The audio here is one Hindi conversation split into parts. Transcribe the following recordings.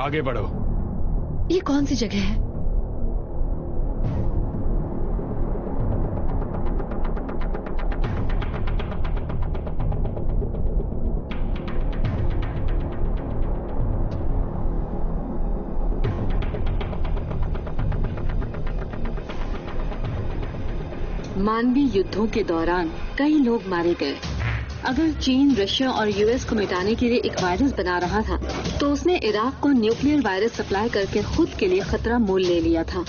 आगे बढ़ो। ये कौन सी जगह है? मानवीय युद्धों के दौरान कई लोग मारे गए। अगर चीन रशिया और यूएस को मिटाने के लिए एक वायरस बना रहा था, तो उसने इराक को न्यूक्लियर वायरस सप्लाई करके खुद के लिए खतरा मोल ले लिया था।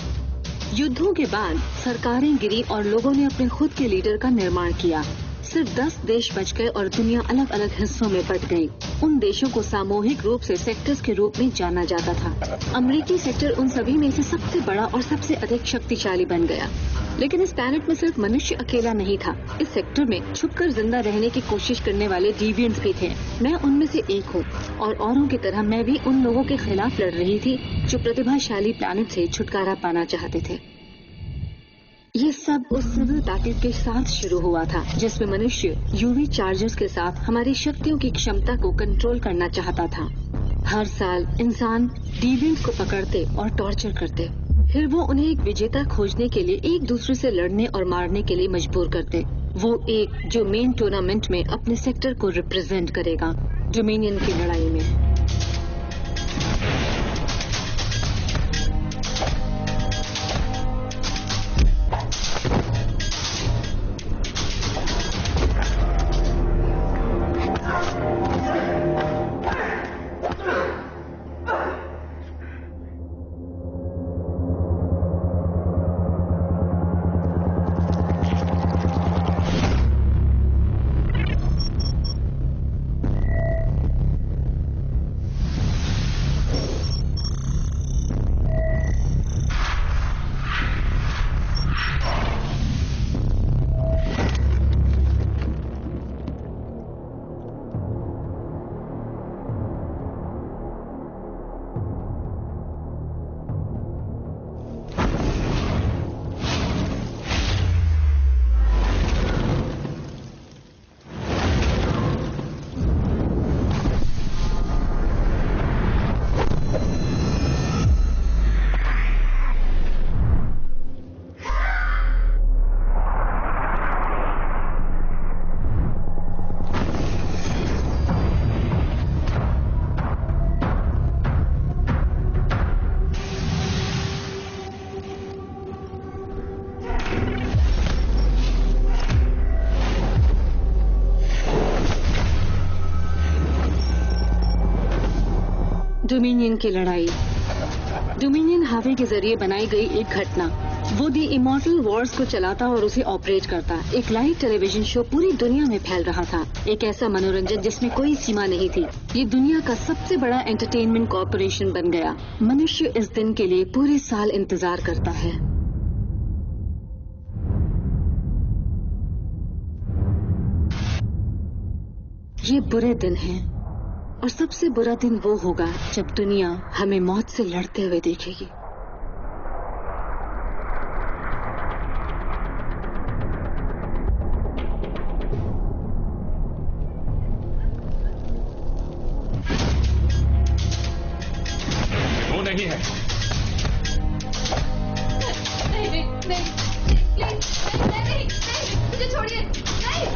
युद्धों के बाद सरकारें गिरी और लोगों ने अपने खुद के लीडर का निर्माण किया। सिर्फ 10 देश बच गए और दुनिया अलग अलग हिस्सों में बंट गई। उन देशों को सामूहिक रूप से सेक्टर्स के रूप में जाना जाता था। अमेरिकी सेक्टर उन सभी में से सबसे बड़ा और सबसे अधिक शक्तिशाली बन गया। लेकिन इस प्लैनेट में सिर्फ मनुष्य अकेला नहीं था। इस सेक्टर में छुपकर जिंदा रहने की कोशिश करने वाले डिविएंट्स भी थे। मैं उनमें से एक हूँ और औरों की तरह मैं भी उन लोगों के खिलाफ लड़ रही थी जो प्रतिभाशाली प्लैनेट से छुटकारा पाना चाहते थे। ये सब उस सिविल बैटल के साथ शुरू हुआ था, जिसमें मनुष्य यूवी चार्जर्स के साथ हमारी शक्तियों की क्षमता को कंट्रोल करना चाहता था। हर साल इंसान डिविएंट्स को पकड़ते और टॉर्चर करते, फिर वो उन्हें एक विजेता खोजने के लिए एक दूसरे से लड़ने और मारने के लिए मजबूर करते। वो एक जो मेन टूर्नामेंट में अपने सेक्टर को रिप्रेजेंट करेगा, डोमिनियन की लड़ाई में। डोमिनियन की लड़ाई। डोमिनियन हावे के जरिए बनाई गई एक घटना। वो दी इमॉर्टल वॉर्स को चलाता और उसे ऑपरेट करता। एक लाइव टेलीविजन शो पूरी दुनिया में फैल रहा था। एक ऐसा मनोरंजन जिसमें कोई सीमा नहीं थी। ये दुनिया का सबसे बड़ा एंटरटेनमेंट कॉर्पोरेशन बन गया। मनुष्य इस दिन के लिए पूरे साल इंतजार करता है। ये बुरे दिन हैं और सबसे बुरा दिन वो होगा जब दुनिया हमें मौत से लड़ते हुए देखेगी। वो नहीं है। नहीं, प्लीज, नहीं, मुझे छोड़िए, नहीं।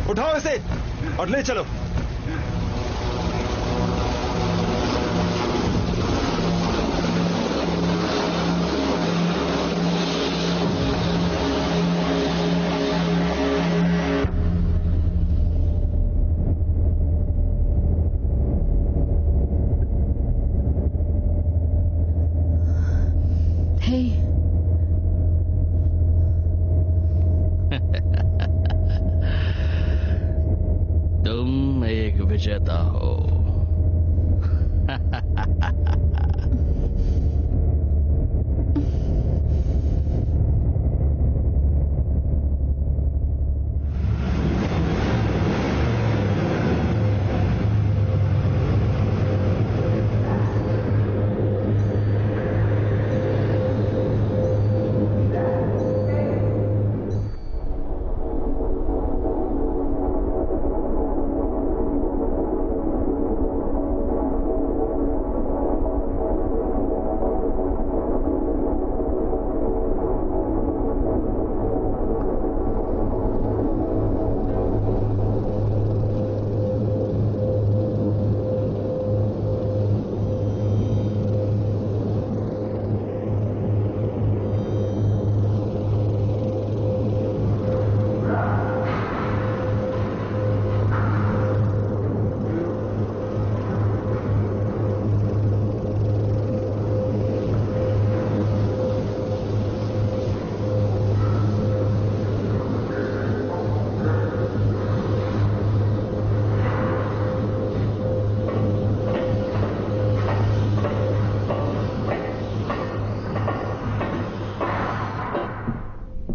उठाओ इसे और ले चलो।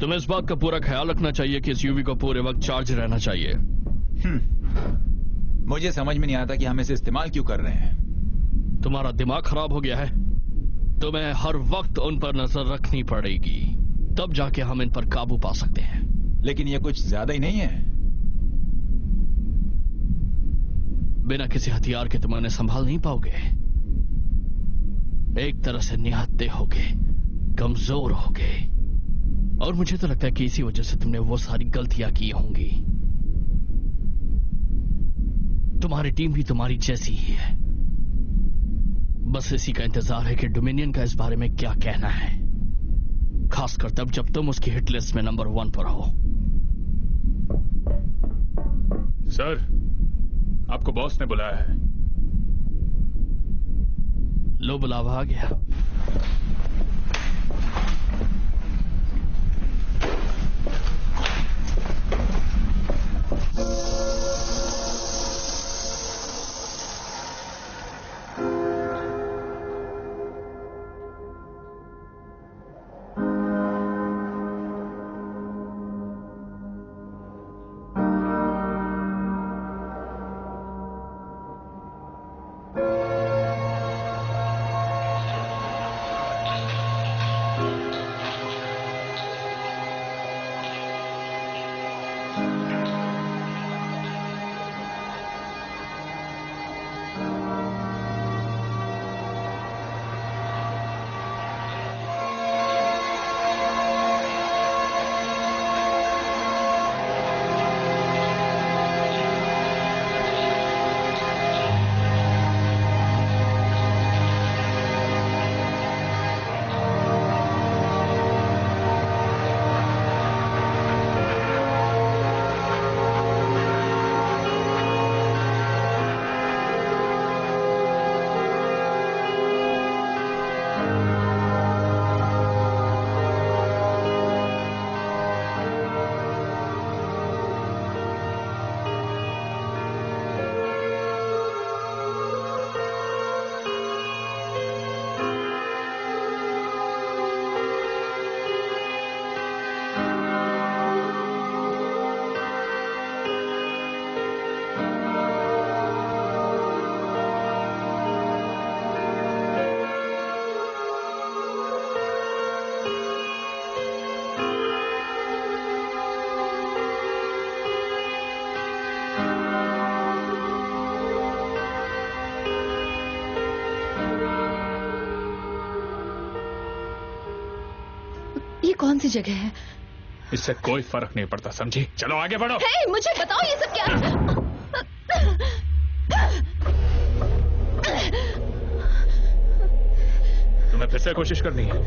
तुम्हें इस बात का पूरा ख्याल रखना चाहिए कि इस यूवी को पूरे वक्त चार्ज रहना चाहिए। मुझे समझ में नहीं आता कि हम इसे इस्तेमाल क्यों कर रहे हैं। तुम्हारा दिमाग खराब हो गया है। तुम्हें हर वक्त उन पर नजर रखनी पड़ेगी, तब जाके हम इन पर काबू पा सकते हैं। लेकिन ये कुछ ज्यादा ही नहीं है। बिना किसी हथियार के तुम उन्हें संभाल नहीं पाओगे। एक तरह से निहत्थे होगे, कमजोर होगे, और मुझे तो लगता है कि इसी वजह से तुमने वो सारी गलतियां की होंगी। तुम्हारी टीम भी तुम्हारी जैसी ही है। बस इसी का इंतजार है कि डोमिनियन का इस बारे में क्या कहना है, खासकर तब जब तुम उसकी हिट लिस्ट में नंबर 1 पर हो। सर, आपको बॉस ने बुलाया है। लो, बुलावा आ गया। ये कौन सी जगह है? इससे कोई फर्क नहीं पड़ता, समझी? चलो आगे बढ़ो। हे, मुझे बताओ ये सब क्या? तुम्हें फिर से कोशिश करनी है?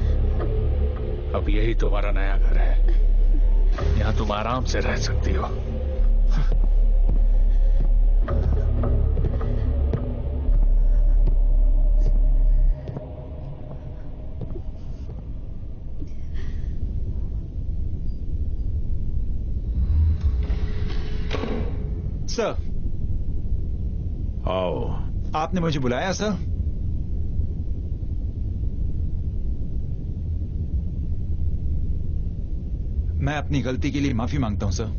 अब यही तुम्हारा नया घर है, यहाँ तुम आराम से रह सकती हो। सर, आओ। आपने मुझे बुलाया सर? मैं अपनी गलती के लिए माफी मांगता हूं सर।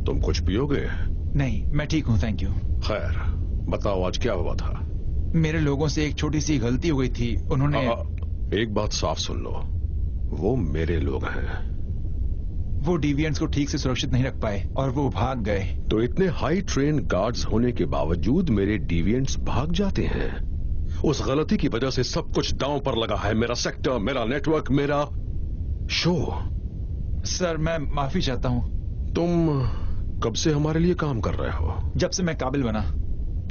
तुम कुछ पियोगे? नहीं, मैं ठीक हूं, थैंक यू। खैर, बताओ आज क्या हुआ था? मेरे लोगों से एक छोटी सी गलती हो गई थी। उन्होंने एक बात साफ सुन लो, वो मेरे लोग हैं। वो डिविएंट्स को ठीक से सुरक्षित नहीं रख पाए और वो भाग गए। तो इतने हाई ट्रेन गार्ड्स होने के बावजूद मेरे डिविएंट्स भाग जाते हैं? उस गलती की वजह से सब कुछ दांव पर लगा है। मेरा सेक्टर, मेरा नेटवर्क, मेरा शो। सर, मैं माफी चाहता हूं। तुम कब से हमारे लिए काम कर रहे हो? जब से मैं काबिल बना।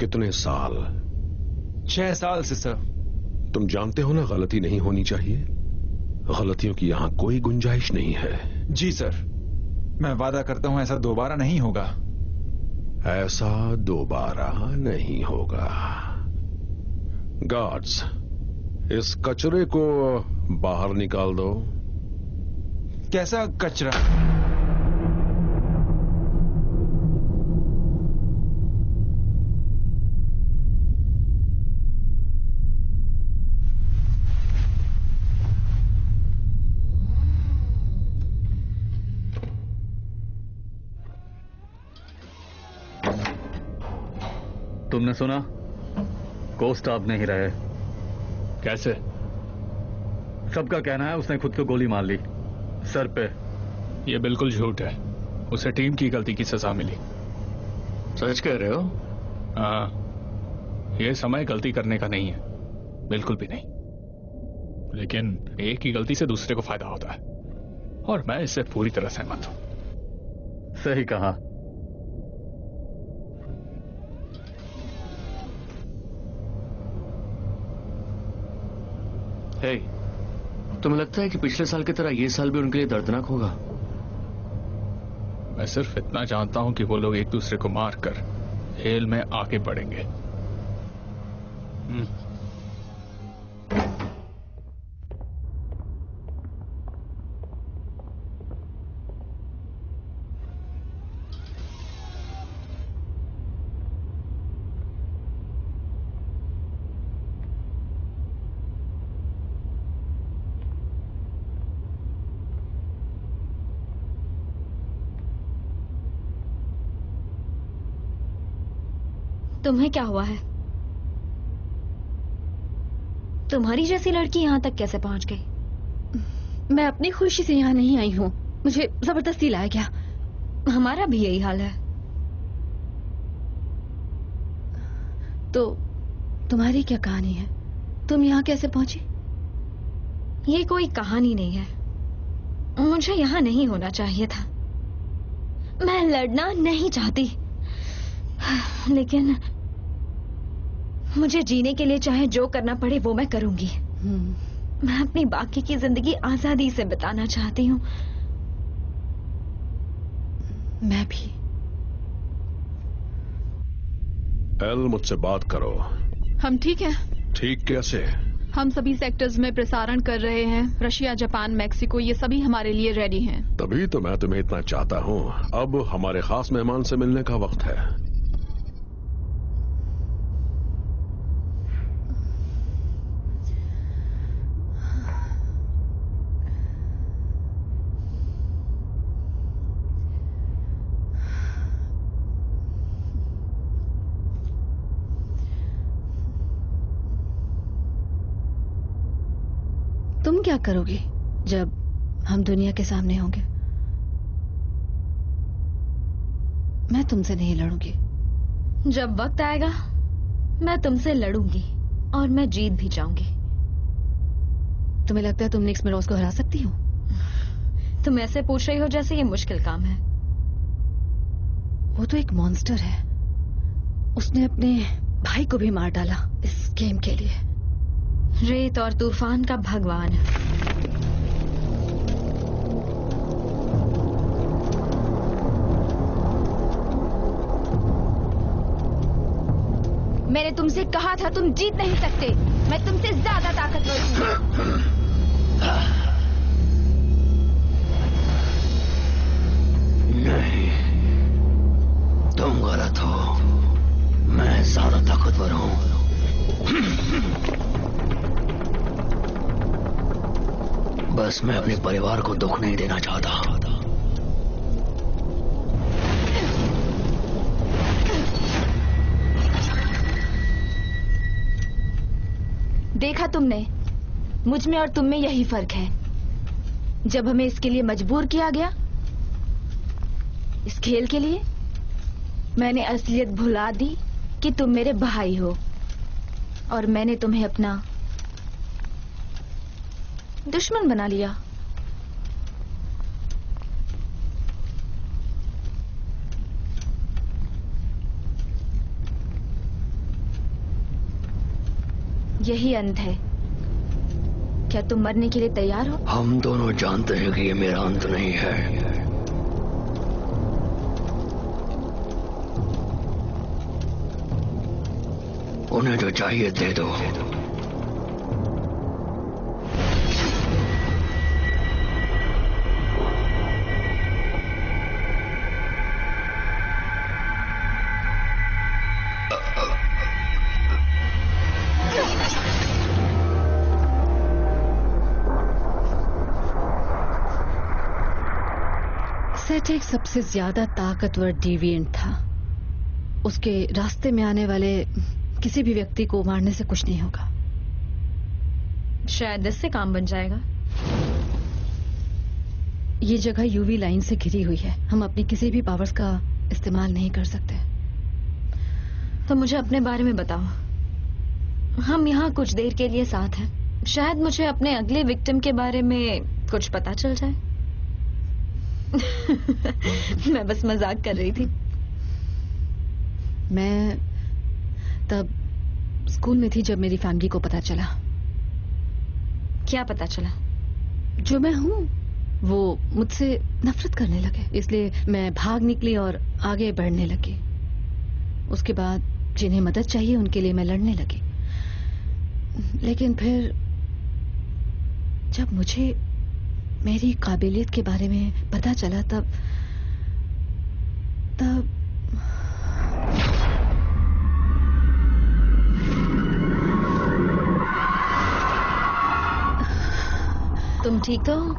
कितने साल? 6 साल से सर। तुम जानते हो ना, गलती नहीं होनी चाहिए। गलतियों की यहां कोई गुंजाइश नहीं है। जी सर, मैं वादा करता हूं ऐसा दोबारा नहीं होगा। ऐसा दोबारा नहीं होगा। गार्ड्स, इस कचरे को बाहर निकाल दो। कैसा कचरा? तुमने सुना? कोस्टा अब नहीं रहे। कैसे? सबका कहना है उसने खुद को गोली मार ली, सर पे। ये बिल्कुल झूठ है। उसे टीम की गलती की सजा मिली। सच कह रहे हो? हाँ, ये समय गलती करने का नहीं है, बिल्कुल भी नहीं। लेकिन एक ही गलती से दूसरे को फायदा होता है, और मैं इससे पूरी तरह सहमत हूं। सही कहा। हे, तुम्हें लगता है कि पिछले साल की तरह ये साल भी उनके लिए दर्दनाक होगा? मैं सिर्फ इतना जानता हूं कि वो लोग एक दूसरे को मारकर खेल में आगे बढ़ेंगे। तुम्हें क्या हुआ है? तुम्हारी जैसी लड़की यहाँ तक कैसे पहुंच गई? मैं अपनी खुशी से यहाँ नहीं आई हूँ, मुझे जबरदस्ती लाया गया। हमारा भी यही हाल है। तो तुम्हारी क्या कहानी है? तुम यहाँ कैसे पहुंची? ये कोई कहानी नहीं है। मुझे यहाँ नहीं होना चाहिए था। मैं लड़ना नहीं चाहती, लेकिन मुझे जीने के लिए चाहे जो करना पड़े वो मैं करूंगी। मैं अपनी बाकी की जिंदगी आजादी से बिताना चाहती हूँ। मैं भी। एल, मुझसे बात करो। हम ठीक हैं। ठीक कैसे? हम सभी सेक्टर्स में प्रसारण कर रहे हैं। रशिया, जापान, मैक्सिको, ये सभी हमारे लिए रेडी हैं। तभी तो मैं तुम्हें इतना चाहता हूँ। अब हमारे खास मेहमान से मिलने का वक्त है। तुम क्या करोगी जब हम दुनिया के सामने होंगे? मैं तुमसे नहीं लड़ूंगी। जब वक्त आएगा मैं तुमसे लड़ूंगी और मैं जीत भी जाऊंगी। तुम्हें लगता है तुम निक्स मिरोज को हरा सकती हो? तुम ऐसे पूछ रही हो जैसे ये मुश्किल काम है। वो तो एक मॉन्स्टर है। उसने अपने भाई को भी मार डाला इस गेम के लिए। रेत और तूफान का भगवान। मैंने तुमसे कहा था तुम जीत नहीं सकते। मैं तुमसे ज्यादा ताकतवर हूं। नहीं, तुम गलत हो। मैं ज्यादा ताकतवर हूं। बस मैं अपने परिवार को दुख नहीं देना चाहता। देखा तुमने, मुझ में और तुम में यही फर्क है। जब हमें इसके लिए मजबूर किया गया, इस खेल के लिए, मैंने असलियत भुला दी कि तुम मेरे भाई हो और मैंने तुम्हें अपना दुश्मन बना लिया। यही अंत है। क्या तुम मरने के लिए तैयार हो? हम दोनों जानते हैं कि ये मेरा अंत नहीं है। उन्हें जो चाहिए दे दो। सेट एक सबसे ज्यादा ताकतवर डिविएंट था। उसके रास्ते में आने वाले किसी भी व्यक्ति को मारने से कुछ नहीं होगा। शायद इससे काम बन जाएगा। ये जगह यूवी लाइन से घिरी हुई है, हम अपनी किसी भी पावर्स का इस्तेमाल नहीं कर सकते। तो मुझे अपने बारे में बताओ। हम यहाँ कुछ देर के लिए साथ हैं, शायद मुझे अपने अगले विक्टिम के बारे में कुछ पता चल जाए। मैं बस मजाक कर रही थी। मैं तब स्कूल में थी जब मेरी फैमिली को पता चला। क्या पता चला? जो मैं हूँ वो मुझसे नफरत करने लगे, इसलिए मैं भाग निकली और आगे बढ़ने लगी। उसके बाद जिन्हें मदद चाहिए उनके लिए मैं लड़ने लगी। लेकिन फिर जब मुझे मेरी काबिलियत के बारे में पता चला तब तुम ठीक तो हो?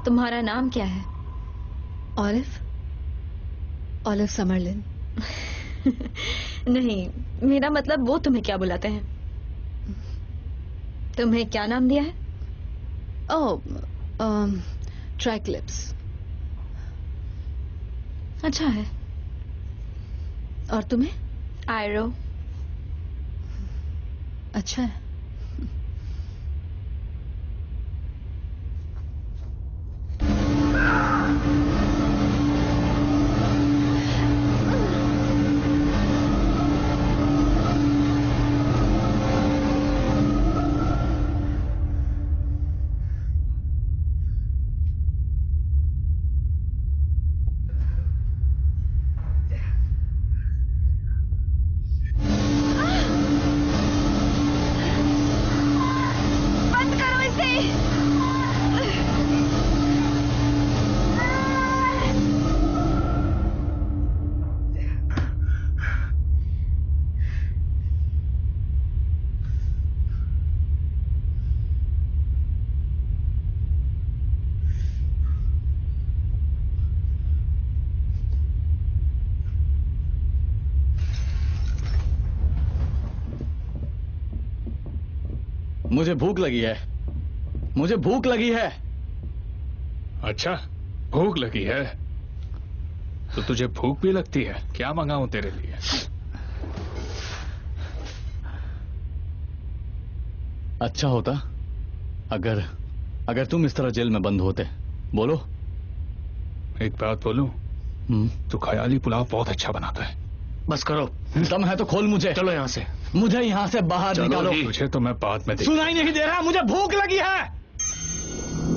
तुम्हारा नाम क्या है? ऑलिव समरलिन। नहीं, मेरा मतलब वो तुम्हें क्या बुलाते हैं? तुम्हें क्या नाम दिया है? ट्राइक्लिप्स। अच्छा है। और तुम्हें? आयरो। अच्छा है। मुझे भूख लगी है, मुझे भूख लगी है। अच्छा, भूख लगी है तो तुझे भूख भी लगती है? क्या मंगाऊं तेरे लिए? अच्छा होता अगर तुम इस तरह जेल में बंद होते। बोलो। एक बात बोलूं? तू ख्याली पुलाव बहुत अच्छा बनाता है। बस करो, दम है तो खोल मुझे। चलो यहाँ से, मुझे यहाँ से बाहर निकालो। मुझे तो मैं बाद में सुनाई नहीं दे रहा, मुझे भूख लगी है।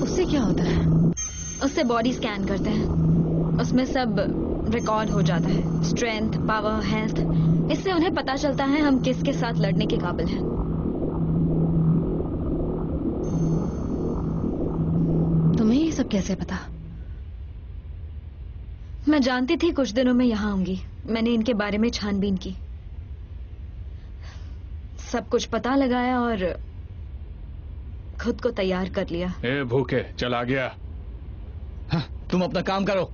उससे क्या होता है? उससे बॉडी स्कैन करते हैं, उसमें सब रिकॉर्ड हो जाता है, स्ट्रेंथ, पावर, हेल्थ। इससे उन्हें पता चलता है हम किसके साथ लड़ने के काबिल हैं। तुम्हें ये सब कैसे पता? मैं जानती थी कुछ दिनों में यहाँ आऊंगी। मैंने इनके बारे में छानबीन की, सब कुछ पता लगाया और खुद को तैयार कर लिया। ए भूखे, चल आ गया। हाँ, तुम अपना काम करो।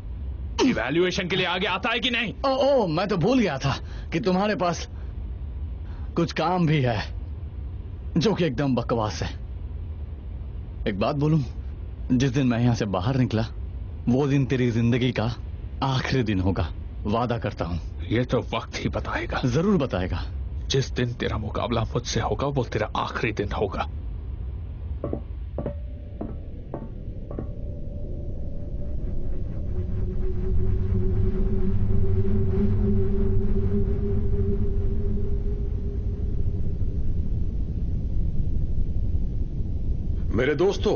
इवैल्यूएशन के लिए आगे आता है कि नहीं? ओ, मैं तो भूल गया था कि तुम्हारे पास कुछ काम भी है जो कि एकदम बकवास है। एक बात बोलूं, जिस दिन मैं यहां से बाहर निकला वो दिन तेरी जिंदगी का आखिरी दिन होगा, वादा करता हूं। ये तो वक्त ही बताएगा। जरूर बताएगा। जिस दिन तेरा मुकाबला मुझसे होगा वो तेरा आखिरी दिन होगा। मेरे दोस्तों,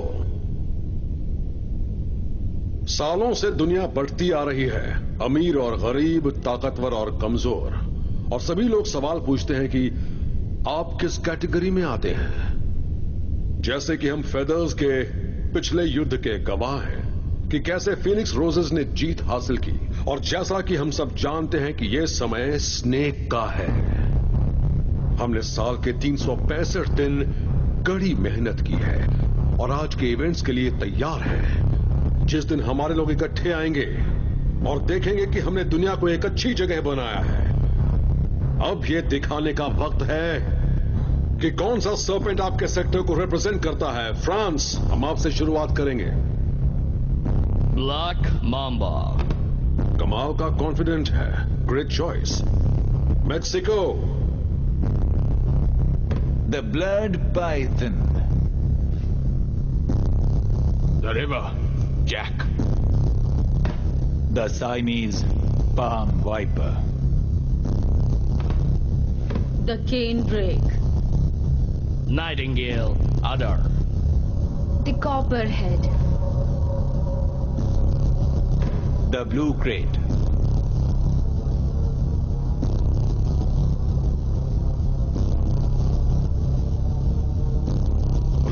सालों से दुनिया बढ़ती आ रही है, अमीर और गरीब, ताकतवर और कमजोर, और सभी लोग सवाल पूछते हैं कि आप किस कैटेगरी में आते हैं। जैसे कि हम फेदर्स के पिछले युद्ध के गवाह हैं कि कैसे फीनिक्स रोजेस ने जीत हासिल की, और जैसा कि हम सब जानते हैं कि यह समय स्नेक का है। हमने साल के 365 दिन कड़ी मेहनत की है और आज के इवेंट्स के लिए तैयार हैं। जिस दिन हमारे लोग इकट्ठे आएंगे और देखेंगे कि हमने दुनिया को एक अच्छी जगह बनाया है। अब यह दिखाने का वक्त है कि कौन सा सर्पेंट आपके सेक्टर को रिप्रेजेंट करता है। फ्रांस, हम आपसे शुरुआत करेंगे। Black mamba. कमाल का कॉन्फिडेंट है, great choice. Mexico. The blood python. The river jack. The Chinese palm viper. The canebrake. Nightingale adder. The copperhead. The blue krait.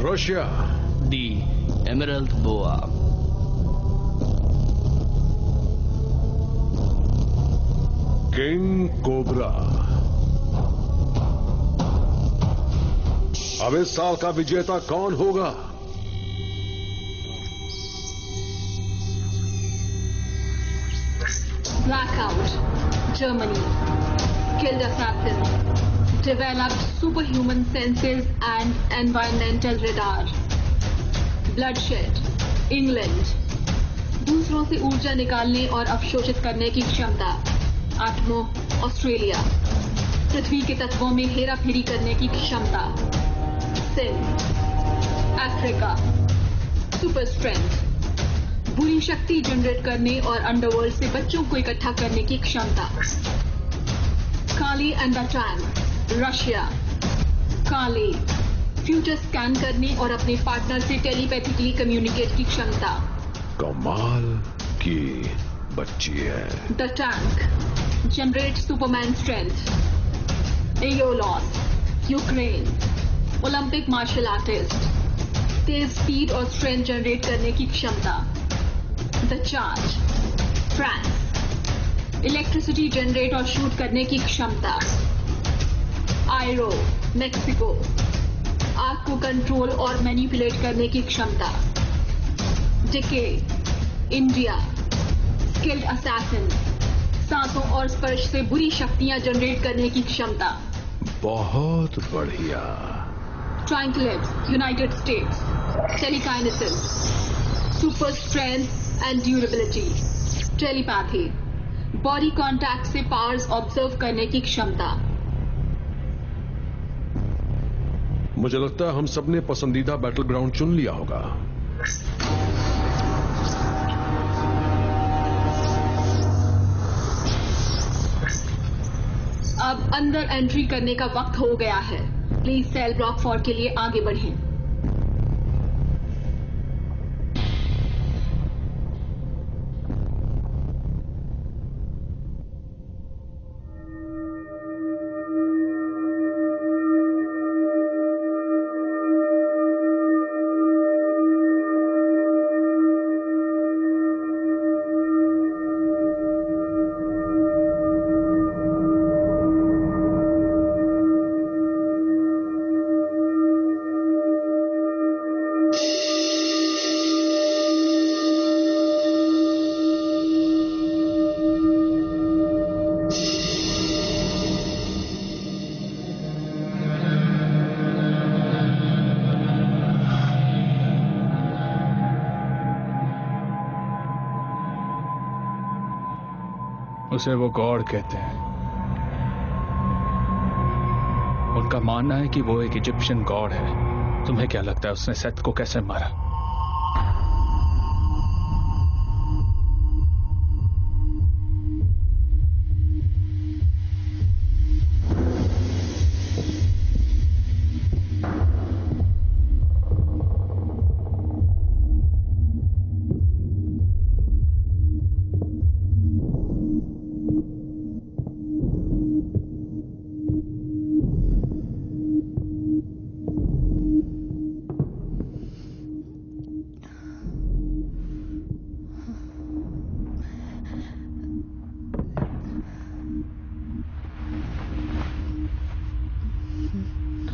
Russia. The emerald boa. King cobra. अब इस साल का विजेता कौन होगा? Blackout, Germany. Killed assassin. Developed superhuman senses and environmental radar. Bloodshed, England. दूसरों से ऊर्जा निकालने और अवशोषित करने की क्षमता। आटमो, ऑस्ट्रेलिया। पृथ्वी के तत्वों में हेराफेरी करने की क्षमता। सिन, अफ्रीका। Super strength. बुरी शक्ति जनरेट करने और अंडरवर्ल्ड से बच्चों को इकट्ठा करने की क्षमता। Kali and the tank, Russia. Kali, future scan करने और अपने पार्टनर से टेलीपैथिकली कम्युनिकेट की क्षमता। कमाल की बच्ची है। The tank, generate Superman strength. Aeolus, Ukraine. Olympic martial artist, तेज स्पीड और स्ट्रेंथ जनरेट करने की क्षमता। The charge, France. Electricity generate और शूट करने की क्षमता। Aero, Mexico. आग को कंट्रोल और मैनिपुलेट करने की क्षमता। Decay, India. स्किल्ड असैसिन, सांसों और स्पर्श से बुरी शक्तियां जनरेट करने की क्षमता। बहुत बढ़िया। ट्राइंक्लिप्स, United States. Telekinesis, super strength and durability. Telepathy, body contact से पावर्स ऑब्जर्व करने की क्षमता। मुझे लगता है हम सबने पसंदीदा बैटल ग्राउंड चुन लिया होगा। अब अंदर एंट्री करने का वक्त हो गया है। प्लीज सेल ब्लॉक 4 के लिए आगे बढ़ें। उसे वो गॉड कहते हैं। उनका मानना है कि वो एक इजिप्शियन गॉड है। तुम्हें क्या लगता है उसने सेथ को कैसे मारा?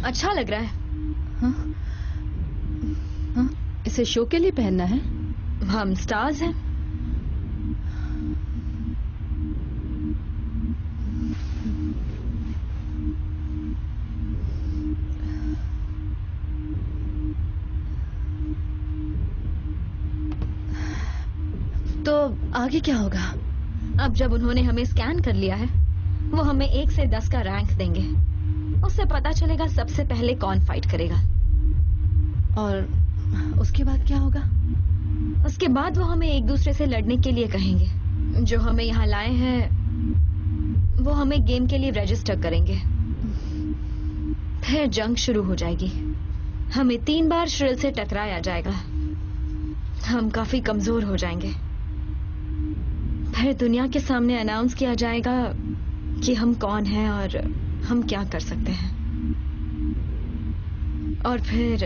अच्छा लग रहा है। हाँ? हाँ? इसे शो के लिए पहनना है। हम स्टार्स हैं। आगे क्या होगा? अब जब उन्होंने हमें स्कैन कर लिया है, वो हमें 1 से 10 का रैंक देंगे। उससे पता चलेगा सबसे पहले कौन फाइट करेगा। और उसके बाद क्या होगा? उसके बाद वो हमें एक दूसरे से लड़ने के लिए कहेंगे। जो हमें यहाँ लाए हैं वो हमें गेम के लिए रजिस्टर करेंगे। फिर जंग शुरू हो जाएगी। हमें 3 बार श्रिल से टकराया जाएगा। हम काफी कमजोर हो जाएंगे। फिर दुनिया के सामने अनाउंस किया जाएगा कि हम कौन हैं और हम क्या कर सकते हैं। और फिर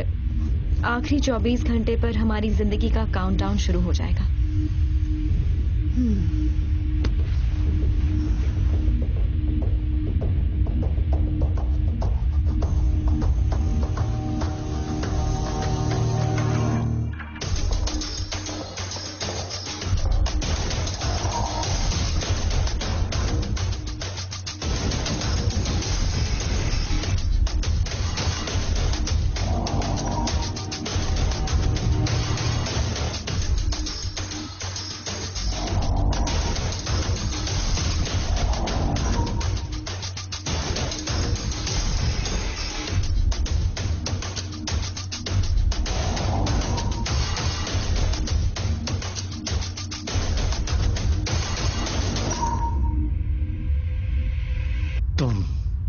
आखिरी 24 घंटे पर हमारी जिंदगी का काउंटडाउन शुरू हो जाएगा।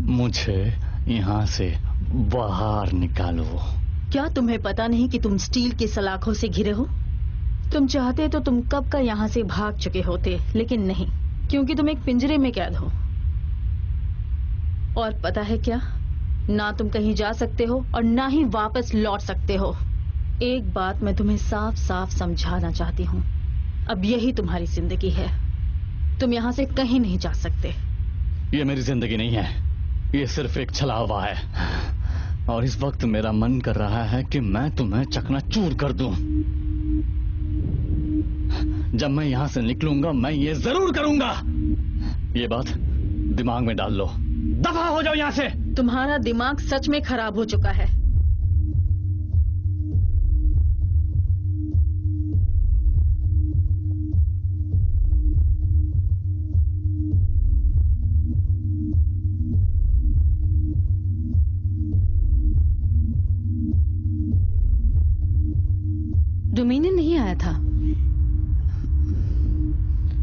मुझे यहाँ से बाहर निकालो। क्या तुम्हें पता नहीं कि तुम स्टील की सलाखों से घिरे हो? तुम चाहते तो तुम कब का यहाँ से भाग चुके होते, लेकिन नहीं, क्योंकि तुम एक पिंजरे में कैद हो। और पता है क्या, ना तुम कहीं जा सकते हो और ना ही वापस लौट सकते हो। एक बात मैं तुम्हें साफ साफ समझाना चाहती हूँ, अब यही तुम्हारी जिंदगी है। तुम यहाँ से कहीं नहीं जा सकते। ये मेरी जिंदगी नहीं है, ये सिर्फ एक छलावा है। और इस वक्त मेरा मन कर रहा है कि मैं तुम्हें चकनाचूर कर दूं। जब मैं यहां से निकलूंगा मैं ये जरूर करूंगा। ये बात दिमाग में डाल लो। दफा हो जाओ यहां से। तुम्हारा दिमाग सच में खराब हो चुका है। डोमिनियन नहीं आया था।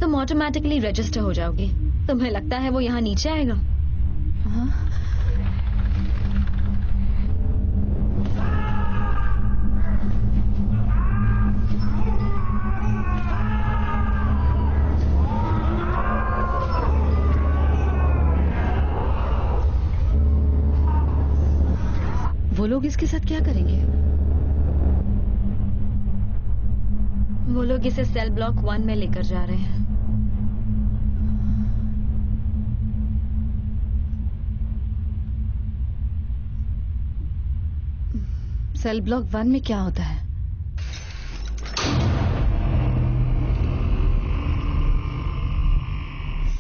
तुम ऑटोमेटिकली रजिस्टर हो जाओगे। तुम्हें लगता है वो यहाँ नीचे आएगा? हाँ? वो लोग इसके साथ क्या करेंगे? वो लोग इसे सेल ब्लॉक 1 में लेकर जा रहे हैं। सेल ब्लॉक 1 में क्या होता है?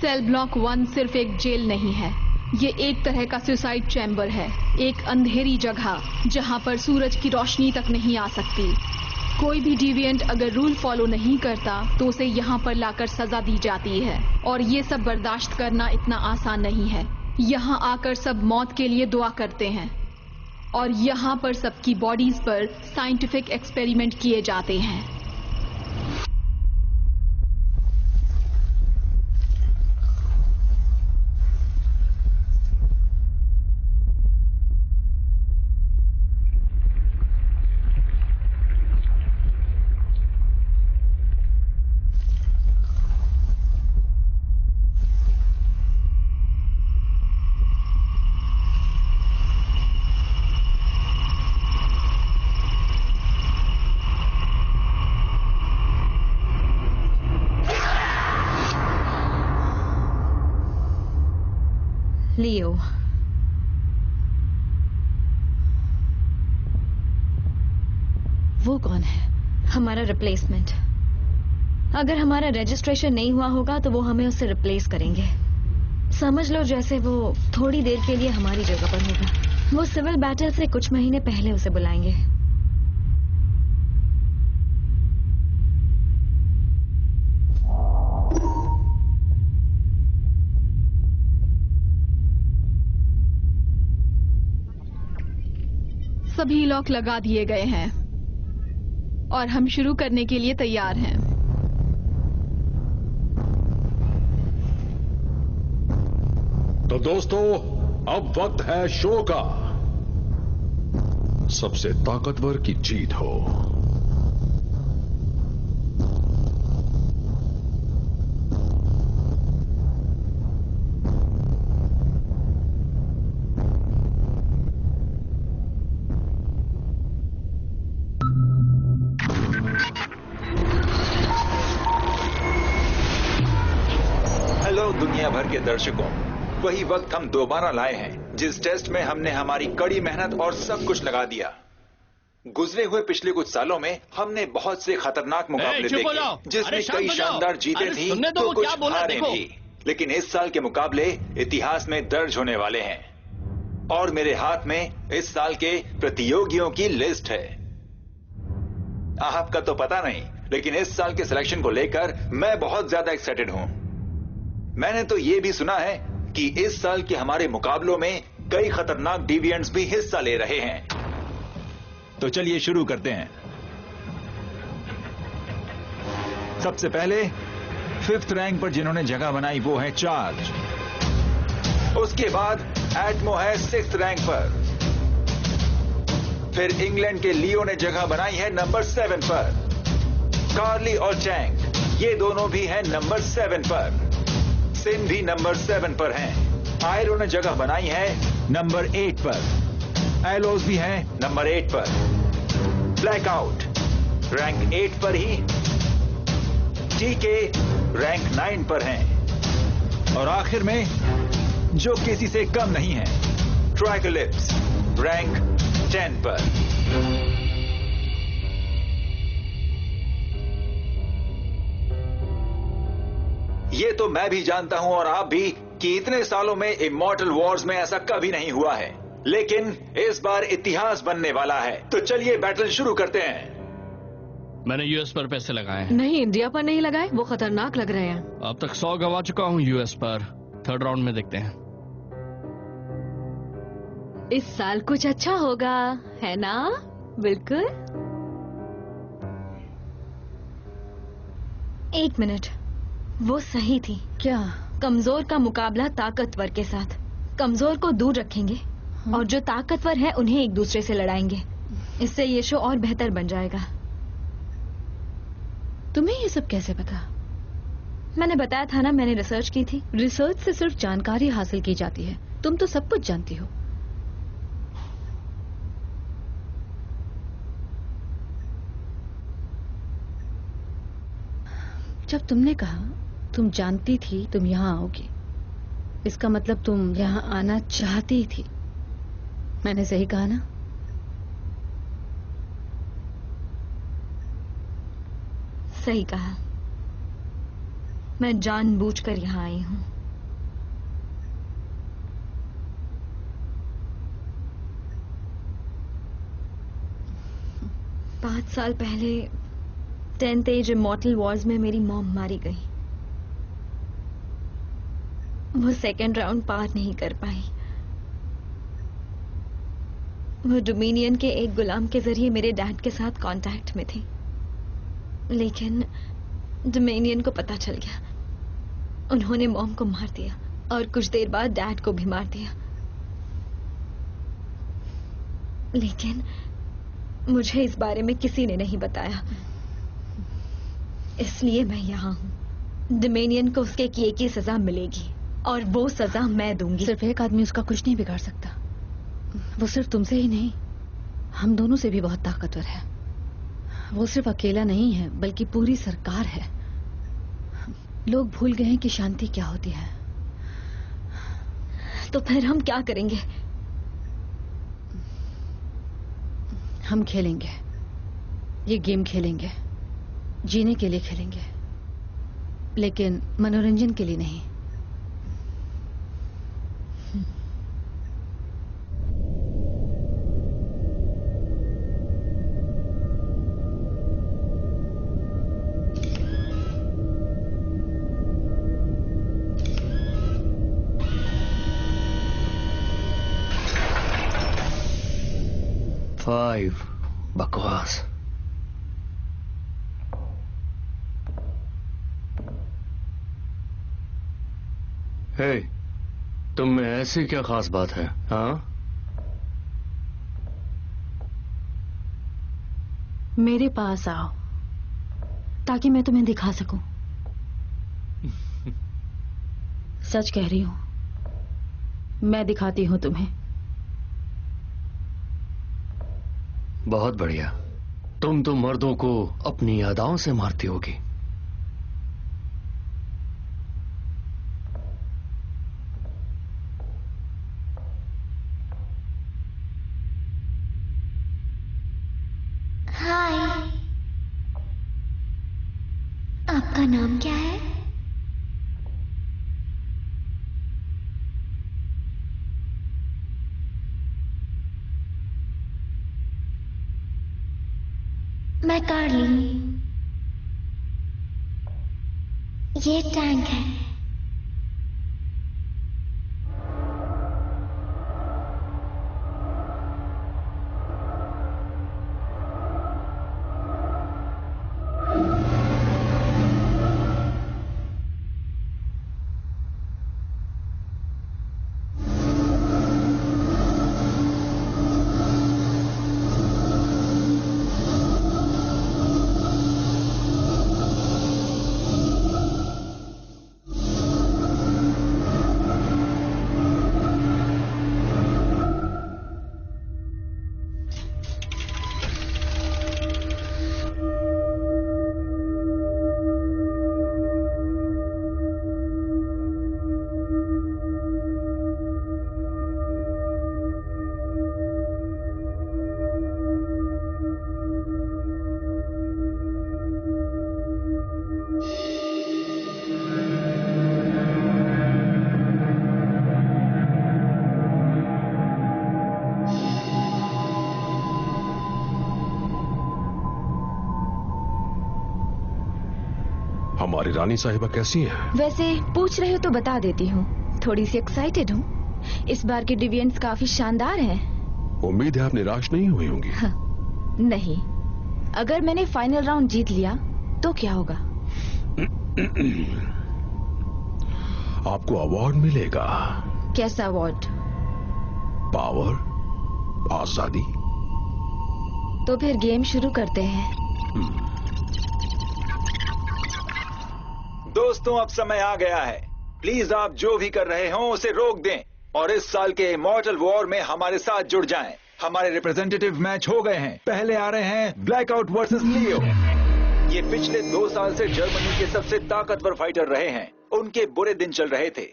सेल ब्लॉक 1 सिर्फ एक जेल नहीं है, ये एक तरह का सुसाइड चैम्बर है। एक अंधेरी जगह जहां पर सूरज की रोशनी तक नहीं आ सकती। कोई भी डिविएंट अगर रूल फॉलो नहीं करता तो उसे यहाँ पर लाकर सजा दी जाती है। और ये सब बर्दाश्त करना इतना आसान नहीं है। यहाँ आकर सब मौत के लिए दुआ करते हैं और यहाँ पर सबकी बॉडीज पर साइंटिफिक एक्सपेरिमेंट किए जाते हैं। लियो, वो कौन है? हमारा रिप्लेसमेंट। अगर हमारा रजिस्ट्रेशन नहीं हुआ होगा तो वो हमें उससे रिप्लेस करेंगे। समझ लो जैसे वो थोड़ी देर के लिए हमारी जगह पर होगा। वो सिविल बैटल से कुछ महीने पहले उसे बुलाएंगे। सभी लॉक लगा दिए गए हैं और हम शुरू करने के लिए तैयार हैं। तो दोस्तों, अब वक्त है शो का। सबसे ताकतवर की जीत हो। हेलो दुनिया भर के दर्शकों, वही वक्त हम दोबारा लाए हैं जिस टेस्ट में हमने हमारी कड़ी मेहनत और सब कुछ लगा दिया। गुजरे हुए पिछले कुछ सालों में हमने बहुत से खतरनाक मुकाबले देखे जिसमें कई शानदार जीतें थी तो कुछ हारें भी। लेकिन इस साल के मुकाबले इतिहास में दर्ज होने वाले हैं और मेरे हाथ में इस साल के प्रतियोगियों की लिस्ट है। आपका तो पता नहीं, लेकिन इस साल के सिलेक्शन को लेकर मैं बहुत ज्यादा एक्साइटेड हूं। मैंने तो ये भी सुना है कि इस साल के हमारे मुकाबलों में कई खतरनाक डिविएंट्स भी हिस्सा ले रहे हैं। तो चलिए शुरू करते हैं। सबसे पहले 5th रैंक पर जिन्होंने जगह बनाई वो है चार्ज। उसके बाद एटमो है 6th रैंक पर। फिर इंग्लैंड के लियो ने जगह बनाई है नंबर 7 पर। कार्ली और चैंग ये दोनों भी हैं नंबर 7 पर। सिन भी नंबर 7 पर हैं। आयरो ने जगह बनाई है नंबर 8 पर। एलोस भी है नंबर 8 पर। ब्लैकआउट रैंक 8 पर ही। टीके रैंक 9 पर हैं। और आखिर में जो किसी से कम नहीं है, ट्राइकोलिप्स रैंक 10 पर। ये तो मैं भी जानता हूं और आप भी कि इतने सालों में इमॉर्टल वॉर्स में ऐसा कभी नहीं हुआ है, लेकिन इस बार इतिहास बनने वाला है। तो चलिए बैटल शुरू करते हैं। मैंने यूएस पर पैसे लगाए हैं। नहीं, इंडिया पर नहीं लगाए, वो खतरनाक लग रहे हैं। अब तक 100 गवा चुका हूं यूएस पर। 3rd राउंड में देखते हैं। इस साल कुछ अच्छा होगा, है ना? बिल्कुल। 1 मिनट, वो सही थी। क्या? कमजोर का मुकाबला ताकतवर के साथ। कमजोर को दूर रखेंगे और जो ताकतवर है उन्हें एक दूसरे से लड़ाएंगे। इससे ये शो और बेहतर बन जाएगा। तुम्हें ये सब कैसे पता? मैंने बताया था ना, मैंने रिसर्च की थी। रिसर्च से सिर्फ जानकारी हासिल की जाती है, तुम तो सब कुछ जानती हो। जब तुमने कहा तुम जानती थी तुम यहां आओगी, इसका मतलब तुम यहां आना चाहती थी। मैंने सही कहा ना? सही कहा। मैं जानबूझकर यहां आई हूं। पांच साल पहले 10th एज इमॉर्टल वॉर्स में मेरी मॉम मारी गई। वो 2nd राउंड पार नहीं कर पाई। वो डोमिनियन के एक गुलाम के जरिए मेरे डैड के साथ कांटेक्ट में थी, लेकिन डोमिनियन को पता चल गया। उन्होंने मॉम को मार दिया और कुछ देर बाद डैड को भी मार दिया। लेकिन मुझे इस बारे में किसी ने नहीं बताया, इसलिए मैं यहां हूं। डोमिनियन को उसके किए की सजा मिलेगी और वो सजा मैं दूंगी। सिर्फ एक आदमी उसका कुछ नहीं बिगाड़ सकता। वो सिर्फ तुमसे ही नहीं, हम दोनों से भी बहुत ताकतवर है। वो सिर्फ अकेला नहीं है, बल्कि पूरी सरकार है। लोग भूल गए हैं कि शांति क्या होती है। तो फिर हम क्या करेंगे? हम खेलेंगे, ये गेम खेलेंगे, जीने के लिए खेलेंगे, लेकिन मनोरंजन के लिए नहीं। 5 बकवास। हे, तुम में ऐसी क्या खास बात है? हाँ, मेरे पास आओ ताकि मैं तुम्हें दिखा सकूं। सच कह रही हूं, मैं दिखाती हूं तुम्हें। बहुत बढ़िया। तुम तो मर्दों को अपनी अदाओं से मारती होगी। हाय, आपका नाम क्या है? मैं कार्ली। ये टैंक है। हमारी रानी साहिबा कैसी हैं? वैसे पूछ रहे हो तो बता देती हूँ, थोड़ी सी एक्साइटेड हूँ। इस बार के डिविएंट्स काफी शानदार हैं। उम्मीद है आप निराश नहीं हुई होंगी। हाँ, नहीं, अगर मैंने फाइनल राउंड जीत लिया तो क्या होगा? आपको अवार्ड मिलेगा। कैसा अवार्ड? पावर, आजादी। तो फिर गेम शुरू करते हैं। दोस्तों, अब समय आ गया है। प्लीज आप जो भी कर रहे हो उसे रोक दें और इस साल के इमॉर्टल वॉर में हमारे साथ जुड़ जाएं। हमारे रिप्रेजेंटेटिव मैच हो गए हैं। पहले आ रहे हैं ब्लैकआउट वर्सेस लियो। ये पिछले 2 साल से जर्मनी के सबसे ताकतवर फाइटर रहे हैं। उनके बुरे दिन चल रहे थे।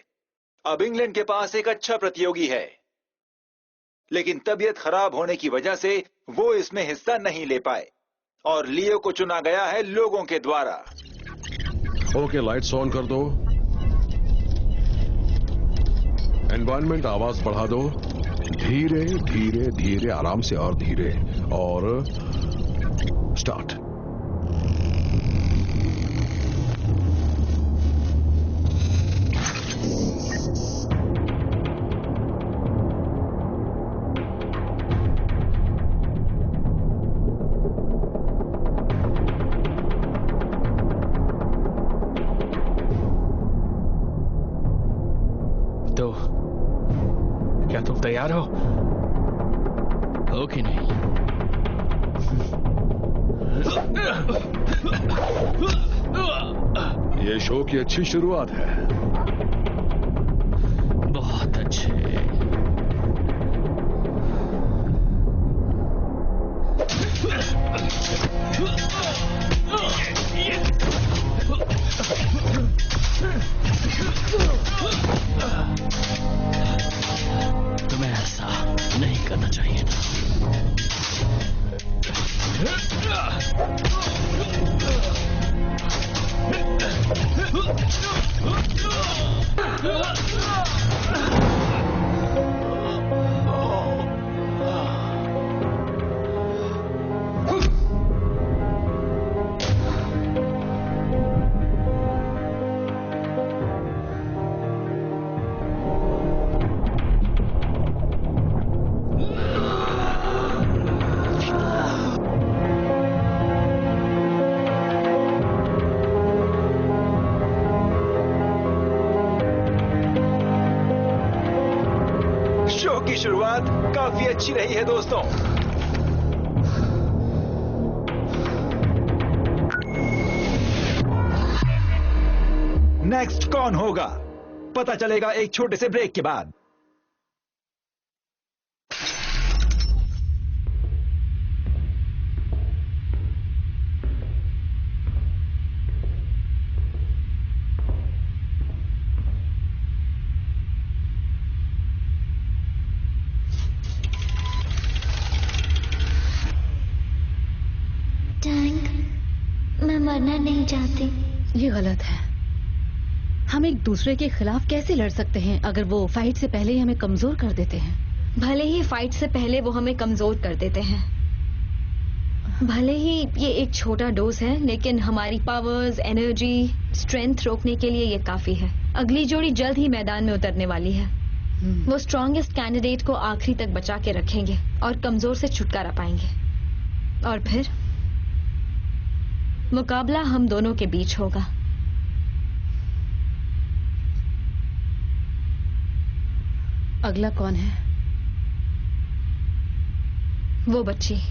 अब इंग्लैंड के पास एक अच्छा प्रतियोगी है, लेकिन तबीयत खराब होने की वजह से वो इसमें हिस्सा नहीं ले पाए और लियो को चुना गया है लोगों के द्वारा। ओके, लाइट्स ऑन कर दो। एनवायरनमेंट आवाज बढ़ा दो। धीरे धीरे धीरे, आराम से और धीरे, और स्टार्ट। तो क्या तुम तैयार हो? हो कि नहीं? ये शो की अच्छी शुरुआत है। बहुत अच्छे। तुम्हें ऐसा नहीं करना चाहिए था। शो की शुरुआत काफी अच्छी रही है दोस्तों। नेक्स्ट कौन होगा पता चलेगा एक छोटे से ब्रेक के बाद। मैं मरना नहीं चाहती। ये गलत है। हम एक दूसरे के खिलाफ कैसे लड़ सकते हैं अगर वो फाइट से पहले ही हमें कमजोर कर देते हैं। भले ही फाइट से पहले वो हमें कमजोर कर देते हैं, भले ही ये एक छोटा डोज है, लेकिन हमारी पावर्स, एनर्जी, स्ट्रेंथ रोकने के लिए ये काफी है। अगली जोड़ी जल्द ही मैदान में उतरने वाली है। वो स्ट्रॉन्गेस्ट कैंडिडेट को आखिरी तक बचा के रखेंगे और कमजोर से छुटकारा पाएंगे, और फिर मुकाबला हम दोनों के बीच होगा। अगला कौन है? वो बच्ची।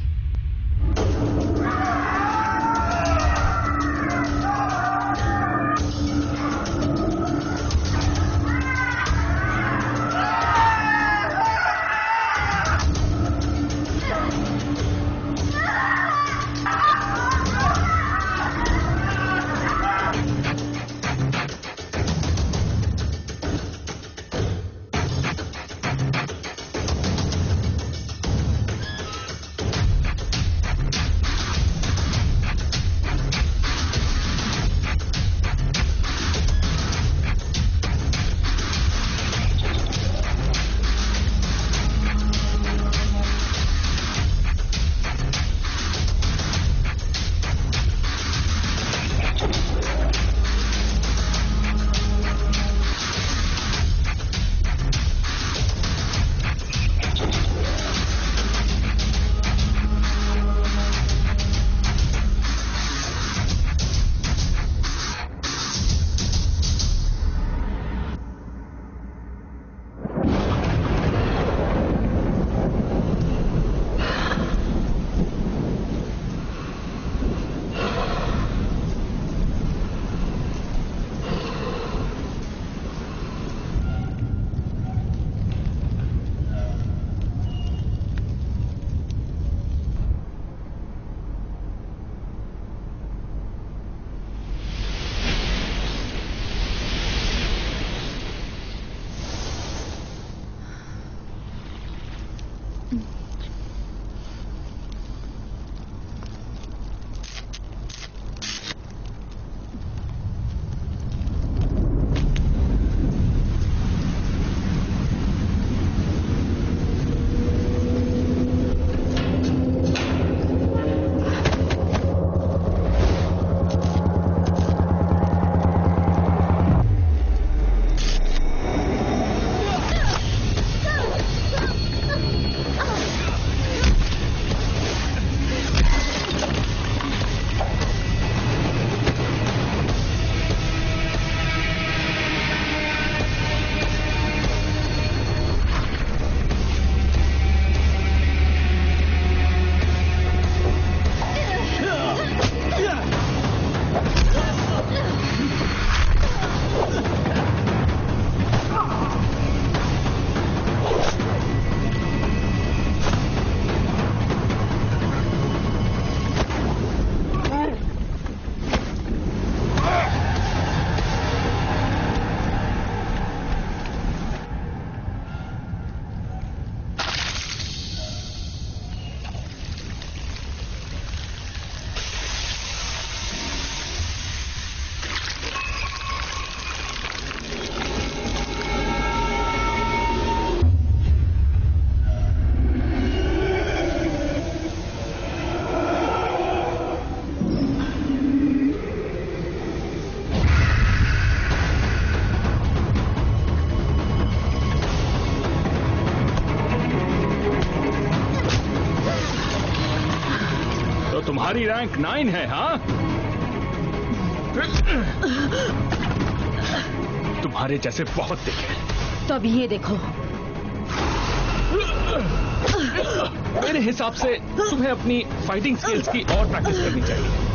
तुम्हारी रैंक 9 है? हाँ, तुम्हारे जैसे बहुत देखे। तो अब ये देखो। मेरे हिसाब से तुम्हें अपनी फाइटिंग स्किल्स की और प्रैक्टिस करनी चाहिए।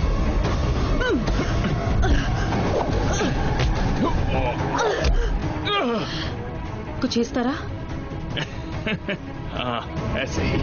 कुछ इस तरह? हाँ, ऐसे ही।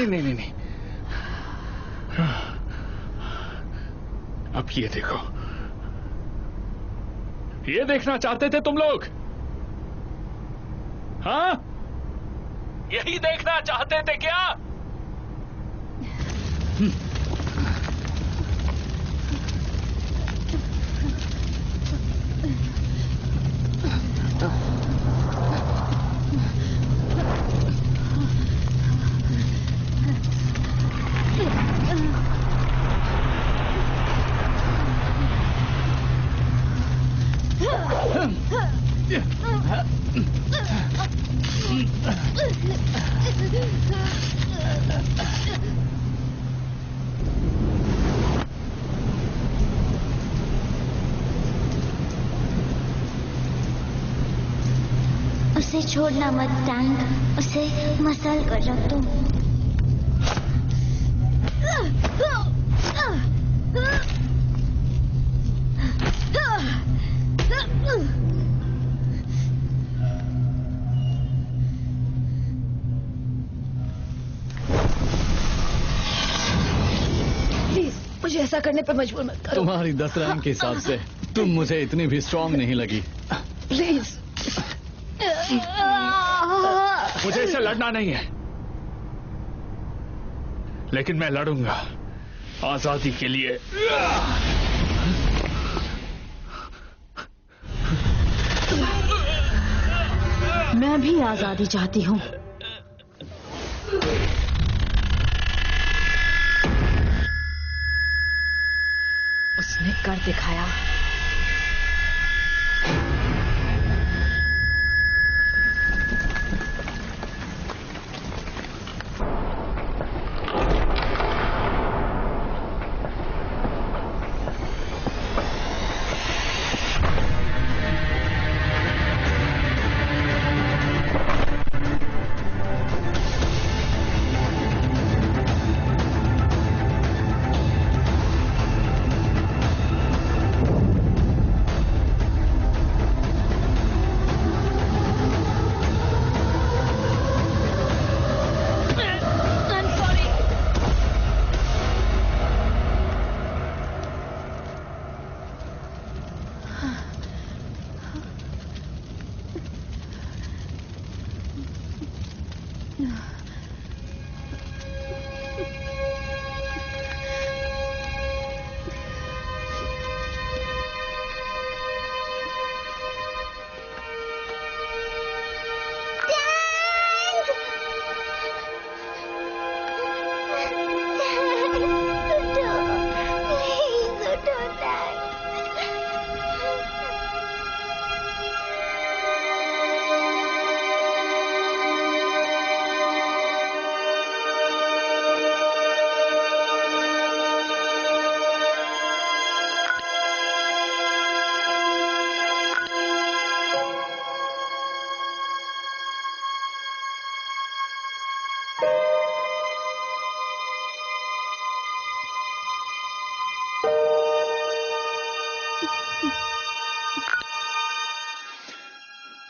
नहीं। अब ये देखो, ये देखना चाहते थे तुम लोग? हाँ, यही देखना चाहते थे क्या? उसे छोड़ना मत टैंक, उसे मसल कर रख दो। प्लीज मुझे ऐसा करने पर मजबूर मत करो। तुम्हारी 10 रैंक के हिसाब से तुम मुझे इतनी भी स्ट्रांग नहीं लगी। प्लीज। मुझे इससे लड़ना नहीं है, लेकिन मैं लड़ूंगा आजादी के लिए। मैं भी आजादी चाहती हूँ। उसने कर दिखाया।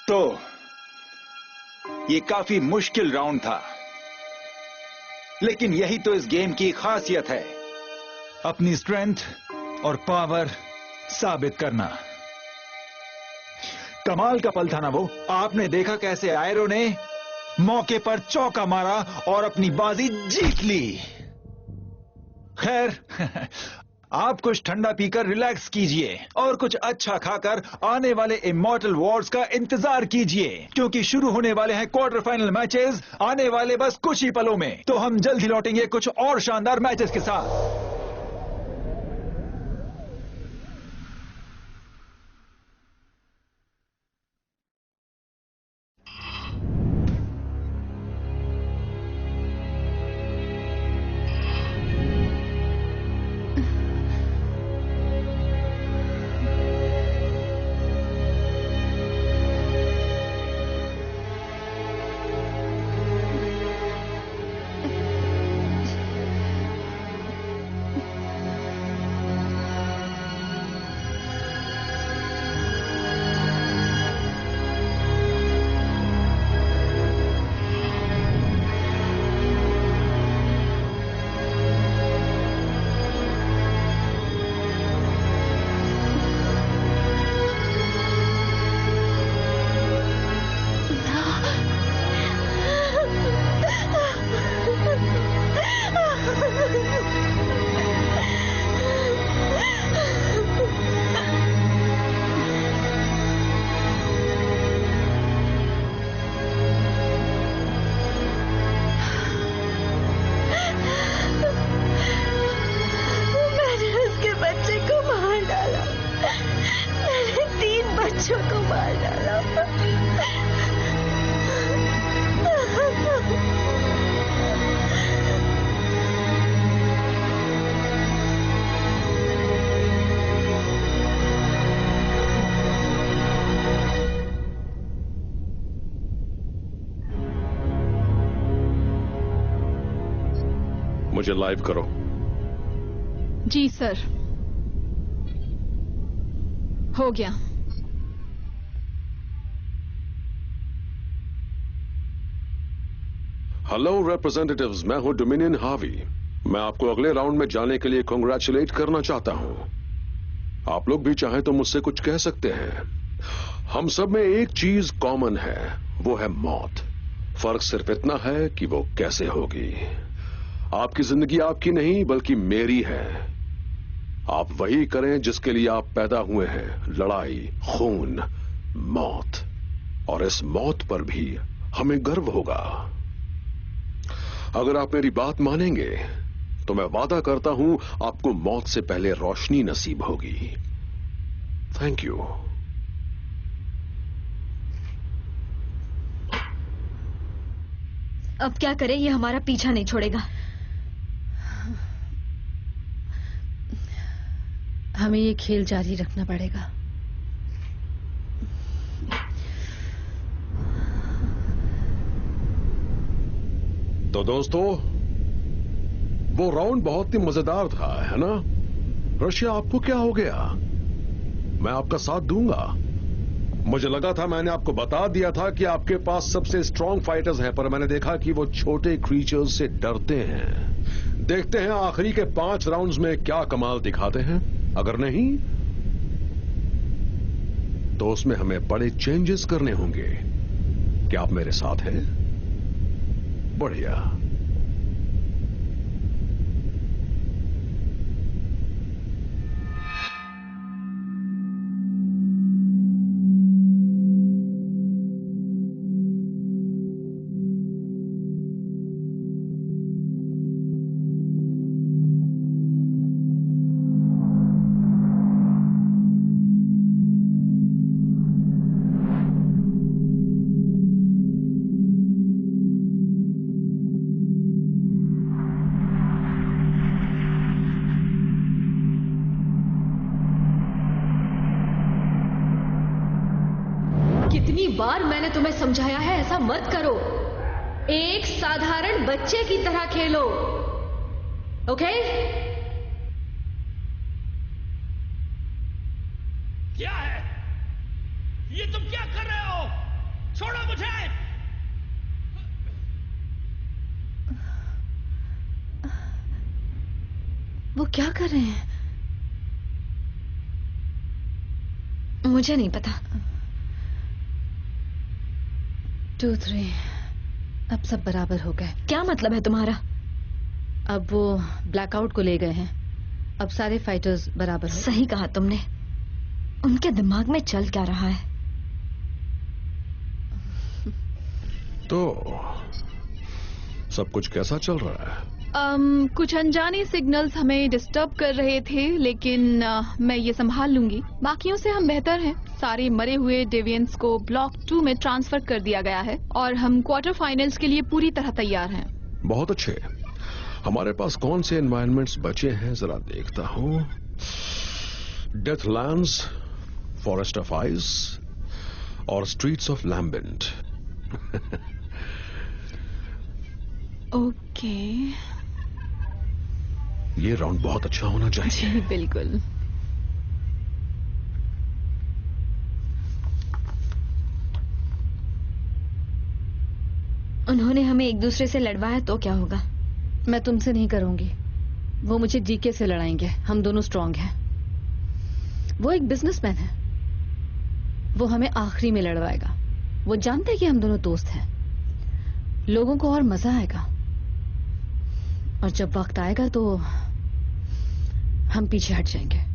तो ये काफी मुश्किल राउंड था, लेकिन यही तो इस गेम की खासियत है, अपनी स्ट्रेंथ और पावर साबित करना। कमाल का पल था ना वो। आपने देखा कैसे आयरो ने मौके पर चौका मारा और अपनी बाजी जीत ली। खैर आप कुछ ठंडा पीकर रिलैक्स कीजिए और कुछ अच्छा खाकर आने वाले इमॉर्टल वॉर्स का इंतजार कीजिए, क्योंकि शुरू होने वाले हैं क्वार्टर फाइनल मैचेस आने वाले बस कुछ ही पलों में। तो हम जल्द ही लौटेंगे कुछ और शानदार मैचेस के साथ। मुझे लाइव करो। जी सर, हो गया। हेलो रिप्रेजेंटेटिव्स, मैं हूं डोमिनियन हावी। मैं आपको अगले राउंड में जाने के लिए कांग्रेचुलेट करना चाहता हूं। आप लोग भी चाहें तो मुझसे कुछ कह सकते हैं। हम सब में एक चीज कॉमन है, वो है मौत। फर्क सिर्फ इतना है कि वो कैसे होगी। आपकी जिंदगी आपकी नहीं बल्कि मेरी है। आप वही करें जिसके लिए आप पैदा हुए हैं, लड़ाई, खून, मौत। और इस मौत पर भी हमें गर्व होगा। अगर आप मेरी बात मानेंगे तो मैं वादा करता हूं आपको मौत से पहले रोशनी नसीब होगी। Thank you. अब क्या करें, ये हमारा पीछा नहीं छोड़ेगा। हमें ये खेल जारी रखना पड़ेगा। तो दोस्तों, वो राउंड बहुत ही मजेदार था, है ना? रशिया, आपको क्या हो गया? मैं आपका साथ दूंगा। मुझे लगा था, मैंने आपको बता दिया था कि आपके पास सबसे स्ट्रांग फाइटर्स हैं, पर मैंने देखा कि वो छोटे क्रीचर्स से डरते हैं। देखते हैं आखिरी के 5 राउंड्स में क्या कमाल दिखाते हैं। अगर नहीं तो उसमें हमें बड़े चेंजेस करने होंगे। क्या आप मेरे साथ हैं? बढ़िया। कितनी बार मैंने तुम्हें समझाया है, ऐसा मत करो। एक साधारण बच्चे की तरह खेलो, ओके? क्या है ये? तुम क्या कर रहे हो? छोड़ो मुझे। वो क्या कर रहे हैं? मुझे नहीं पता। 2, 3 अब सब बराबर हो गए। क्या मतलब है तुम्हारा? अब वो ब्लैकआउट को ले गए हैं, अब सारे फाइटर्स बराबर हो। सही कहा तुमने। उनके दिमाग में चल क्या रहा है? तो सब कुछ कैसा चल रहा है? कुछ अनजाने सिग्नल्स हमें डिस्टर्ब कर रहे थे, लेकिन मैं ये संभाल लूंगी। बाकियों से हम बेहतर हैं। सारे मरे हुए डेविएंट्स को ब्लॉक 2 में ट्रांसफर कर दिया गया है और हम क्वार्टर फाइनल्स के लिए पूरी तरह तैयार हैं। बहुत अच्छे। हमारे पास कौन से एनवायरनमेंट्स बचे हैं जरा देखता हूं। डेथलैंड्स, फॉरेस्ट ऑफ आइस और स्ट्रीट्स ऑफ लैम्बेंट। ओके। ये राउंड बहुत अच्छा होना चाहिए। जी बिल्कुल। उन्होंने हमें एक दूसरे से लड़वाया तो क्या होगा? मैं तुमसे नहीं करूंगी, वो मुझे डीके से लड़ाएंगे। हम दोनों स्ट्रांग हैं। वो एक बिजनेसमैन है, वो हमें आखिरी में लड़वाएगा। वो जानते हैं कि हम दोनों दोस्त हैं। लोगों को और मजा आएगा, और जब वक्त आएगा तो हम पीछे हट जाएंगे।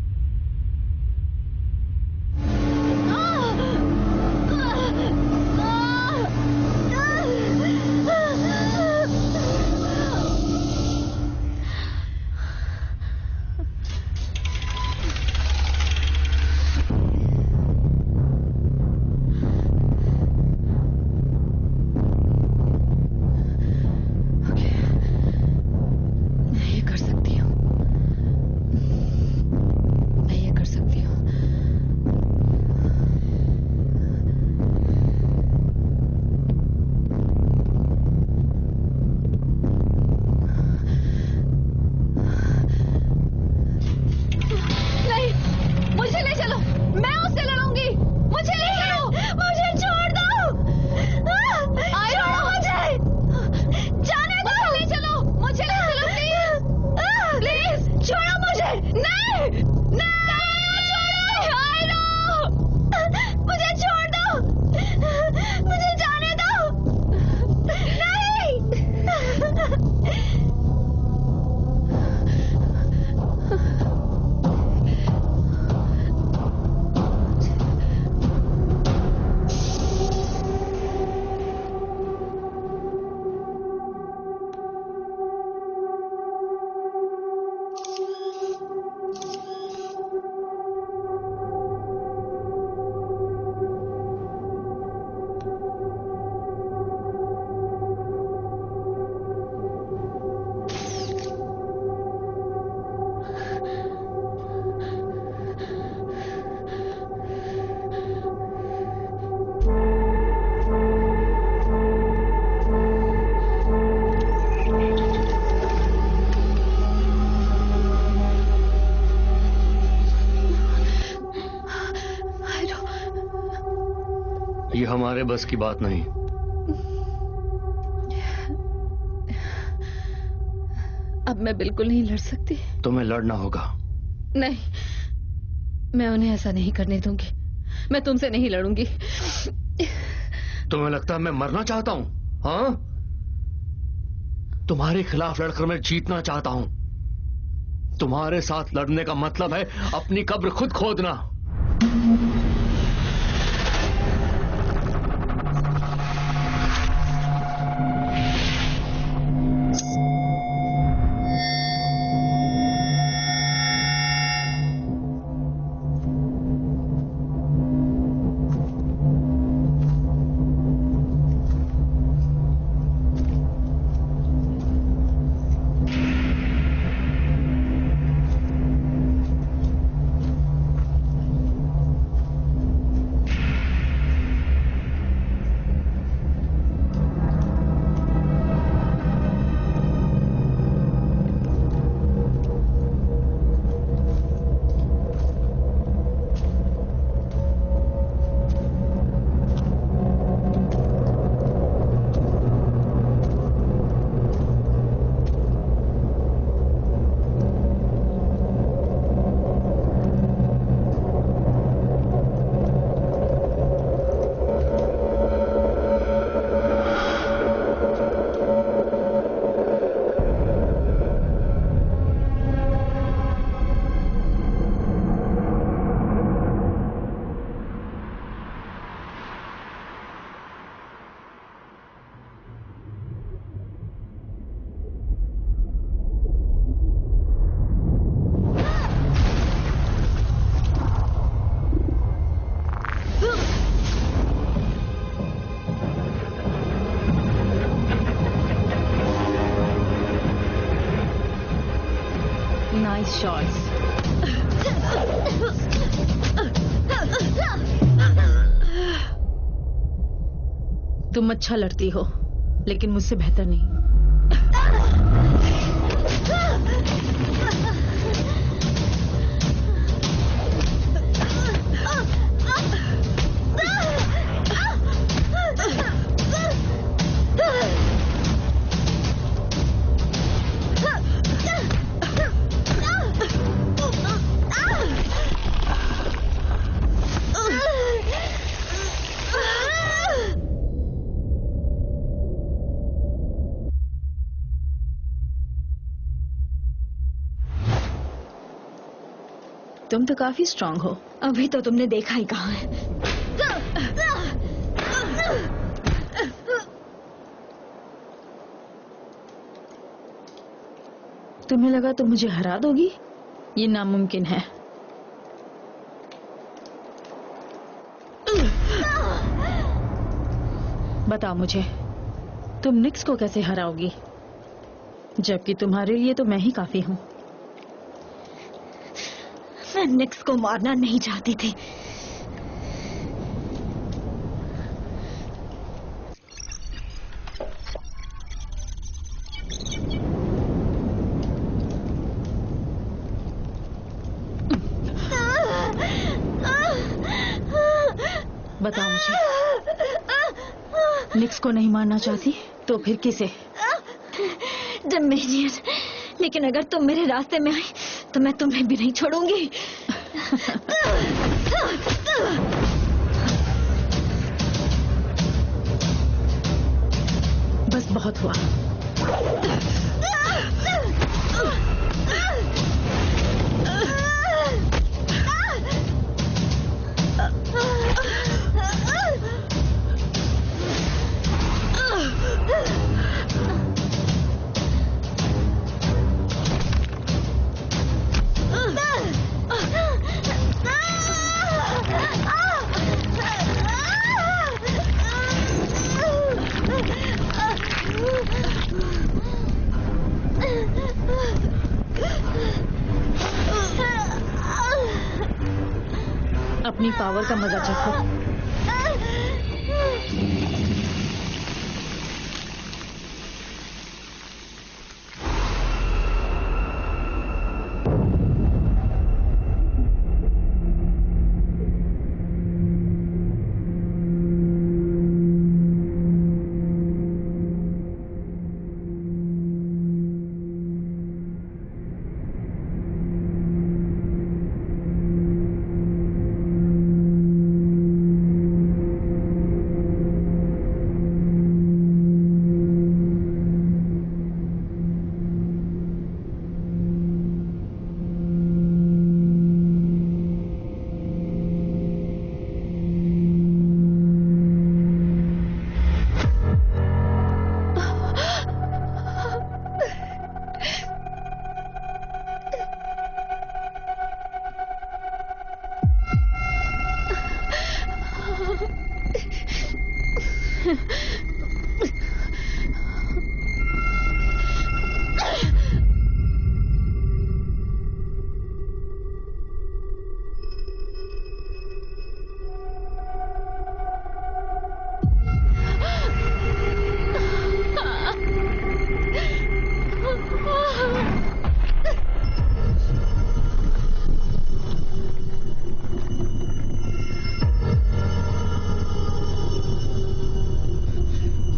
ये हमारे बस की बात नहीं। अब मैं बिल्कुल नहीं लड़ सकती। तुम्हें लड़ना होगा। नहीं, मैं उन्हें ऐसा नहीं करने दूंगी। मैं तुमसे नहीं लड़ूंगी। तुम्हें लगता है मैं मरना चाहता हूं? हाँ, तुम्हारे खिलाफ लड़कर मैं जीतना चाहता हूं। तुम्हारे साथ लड़ने का मतलब है अपनी कब्र खुद खोदना। Nice shots. तुम अच्छा लड़ती हो, लेकिन मुझसे बेहतर नहीं। तुम तो काफी स्ट्रांग हो। अभी तो तुमने देखा ही कहाँ है। तुम्हें लगा तुम मुझे हरा दोगी? ये नामुमकिन है। बताओ मुझे, तुम निक्स को कैसे हराओगी? जबकि तुम्हारे लिए तो मैं ही काफी हूं। मैं निक्स को मारना नहीं चाहती थी। बताओ मुझे, निक्स को नहीं मारना चाहती तो फिर किसे? डोमिनियन। लेकिन अगर तुम मेरे रास्ते में आई तो मैं तुम्हें भी नहीं छोड़ूंगी। बस बहुत हुआ। अपनी पावर का मजा चखो।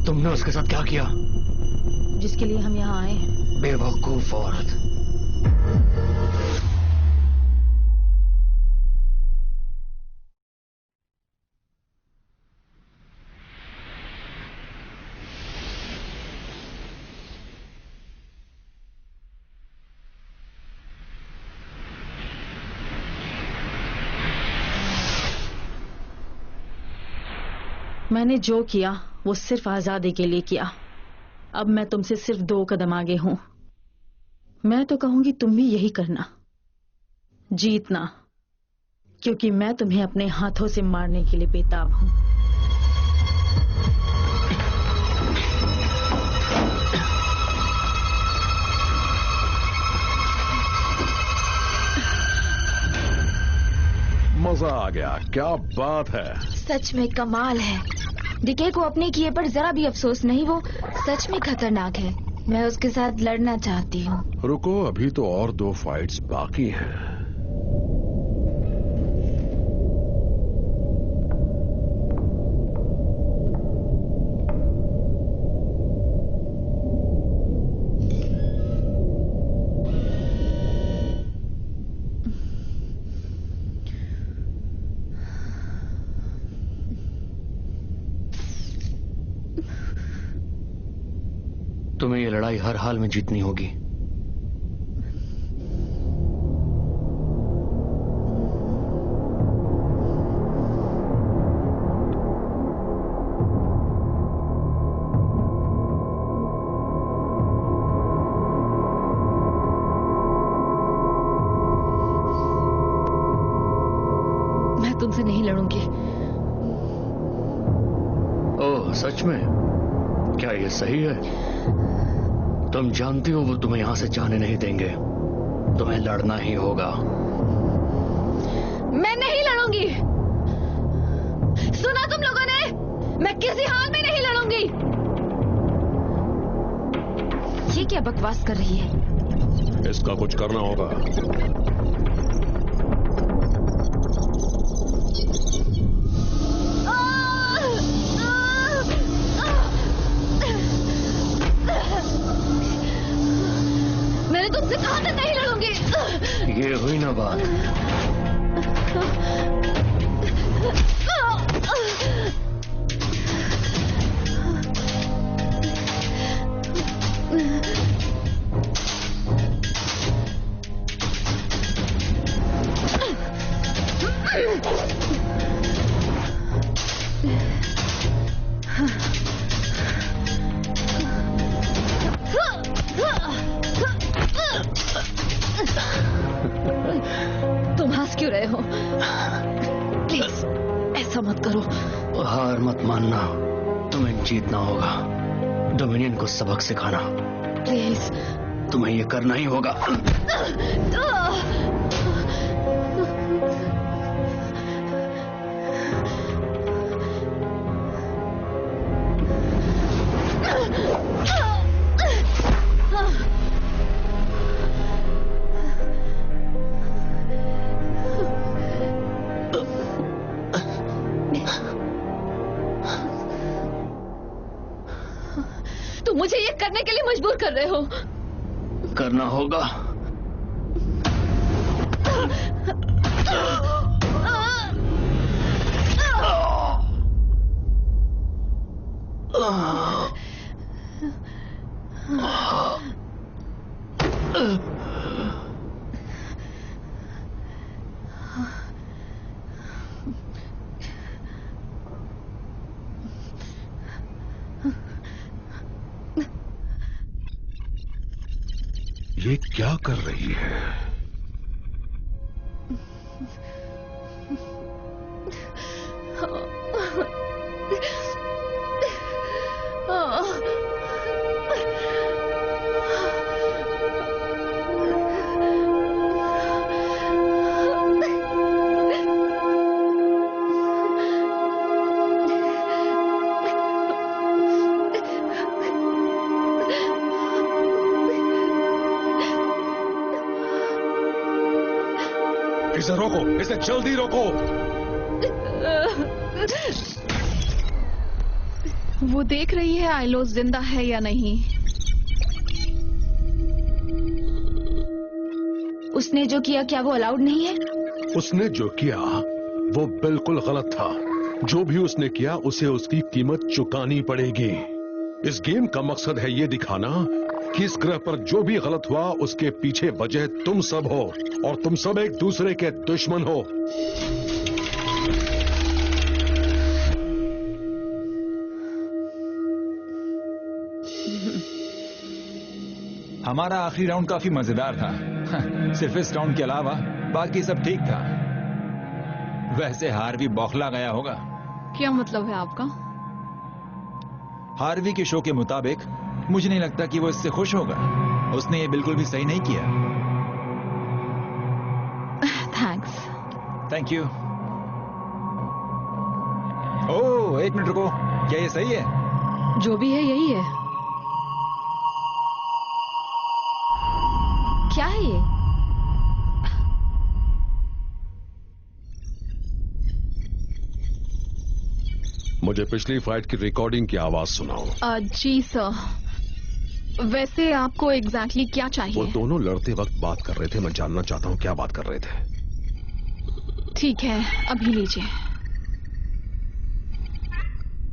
तुमने उसके साथ क्या किया? जिसके लिए हम यहाँ आए हैं। बेवकूफ औरत। मैंने जो किया वो सिर्फ आजादी के लिए किया। अब मैं तुमसे सिर्फ 2 कदम आगे हूं। मैं तो कहूंगी तुम भी यही करना, जीतना, क्योंकि मैं तुम्हें अपने हाथों से मारने के लिए बेताब हूं। मजा आ गया, क्या बात है। सच में कमाल है। डीके को अपने किए पर जरा भी अफसोस नहीं, वो सच में खतरनाक है। मैं उसके साथ लड़ना चाहती हूँ। रुको, अभी तो और 2 फाइट्स बाकी हैं। तुम्हें ये लड़ाई हर हाल में जीतनी होगी। मैं तुमसे नहीं लड़ूंगी। ओह, सच में? क्या ये सही है? तुम जानती हो वो तुम्हें यहां से जाने नहीं देंगे। तुम्हें लड़ना ही होगा। मैं नहीं लड़ूंगी। सुना तुम लोगों ने? मैं किसी हाल में नहीं लड़ूंगी। ये क्या बकवास कर रही है? इसका कुछ करना होगा। मैंने तुमसे कहा था नहीं लड़ूंगी। ये हुई ना बात। तुम हंस क्यों रहे हो? प्लीज ऐसा मत करो। हार मत मानना, तुम्हें जीतना होगा। डोमिनियन को सबक सिखाना। प्लीज। तुम्हें ये करना ही होगा। तुम मुझे ये करने के लिए मजबूर कर रहे हो। करना होगा। ये क्या कर रही है? इसे रोको, इसे जल्दी रोको। वो देख रही है आइलोस जिंदा है या नहीं। उसने जो किया क्या वो अलाउड नहीं है? उसने जो किया वो बिल्कुल गलत था। जो भी उसने किया उसे उसकी कीमत चुकानी पड़ेगी। इस गेम का मकसद है ये दिखाना कि इस ग्रह पर जो भी गलत हुआ उसके पीछे वजह तुम सब हो और तुम सब एक दूसरे के दुश्मन हो। हमारा आखिरी राउंड काफी मजेदार था। सिर्फ इस राउंड के अलावा बाकी सब ठीक था। वैसे हार्वी बौखला गया होगा। क्या मतलब है आपका? हार्वी के शो के मुताबिक मुझे नहीं लगता कि वो इससे खुश होगा। उसने ये बिल्कुल भी सही नहीं किया। थैंक्स। Thank you. एक मिनट रुको, क्या ये सही है? जो भी है यही है। क्या है ये? मुझे पिछली फाइट की रिकॉर्डिंग की आवाज सुनाओ। जी सर। वैसे आपको एग्जैक्टली क्या चाहिए? वो दोनों लड़ते वक्त बात कर रहे थे, मैं जानना चाहता हूँ क्या बात कर रहे थे। ठीक है, अभी लीजिए।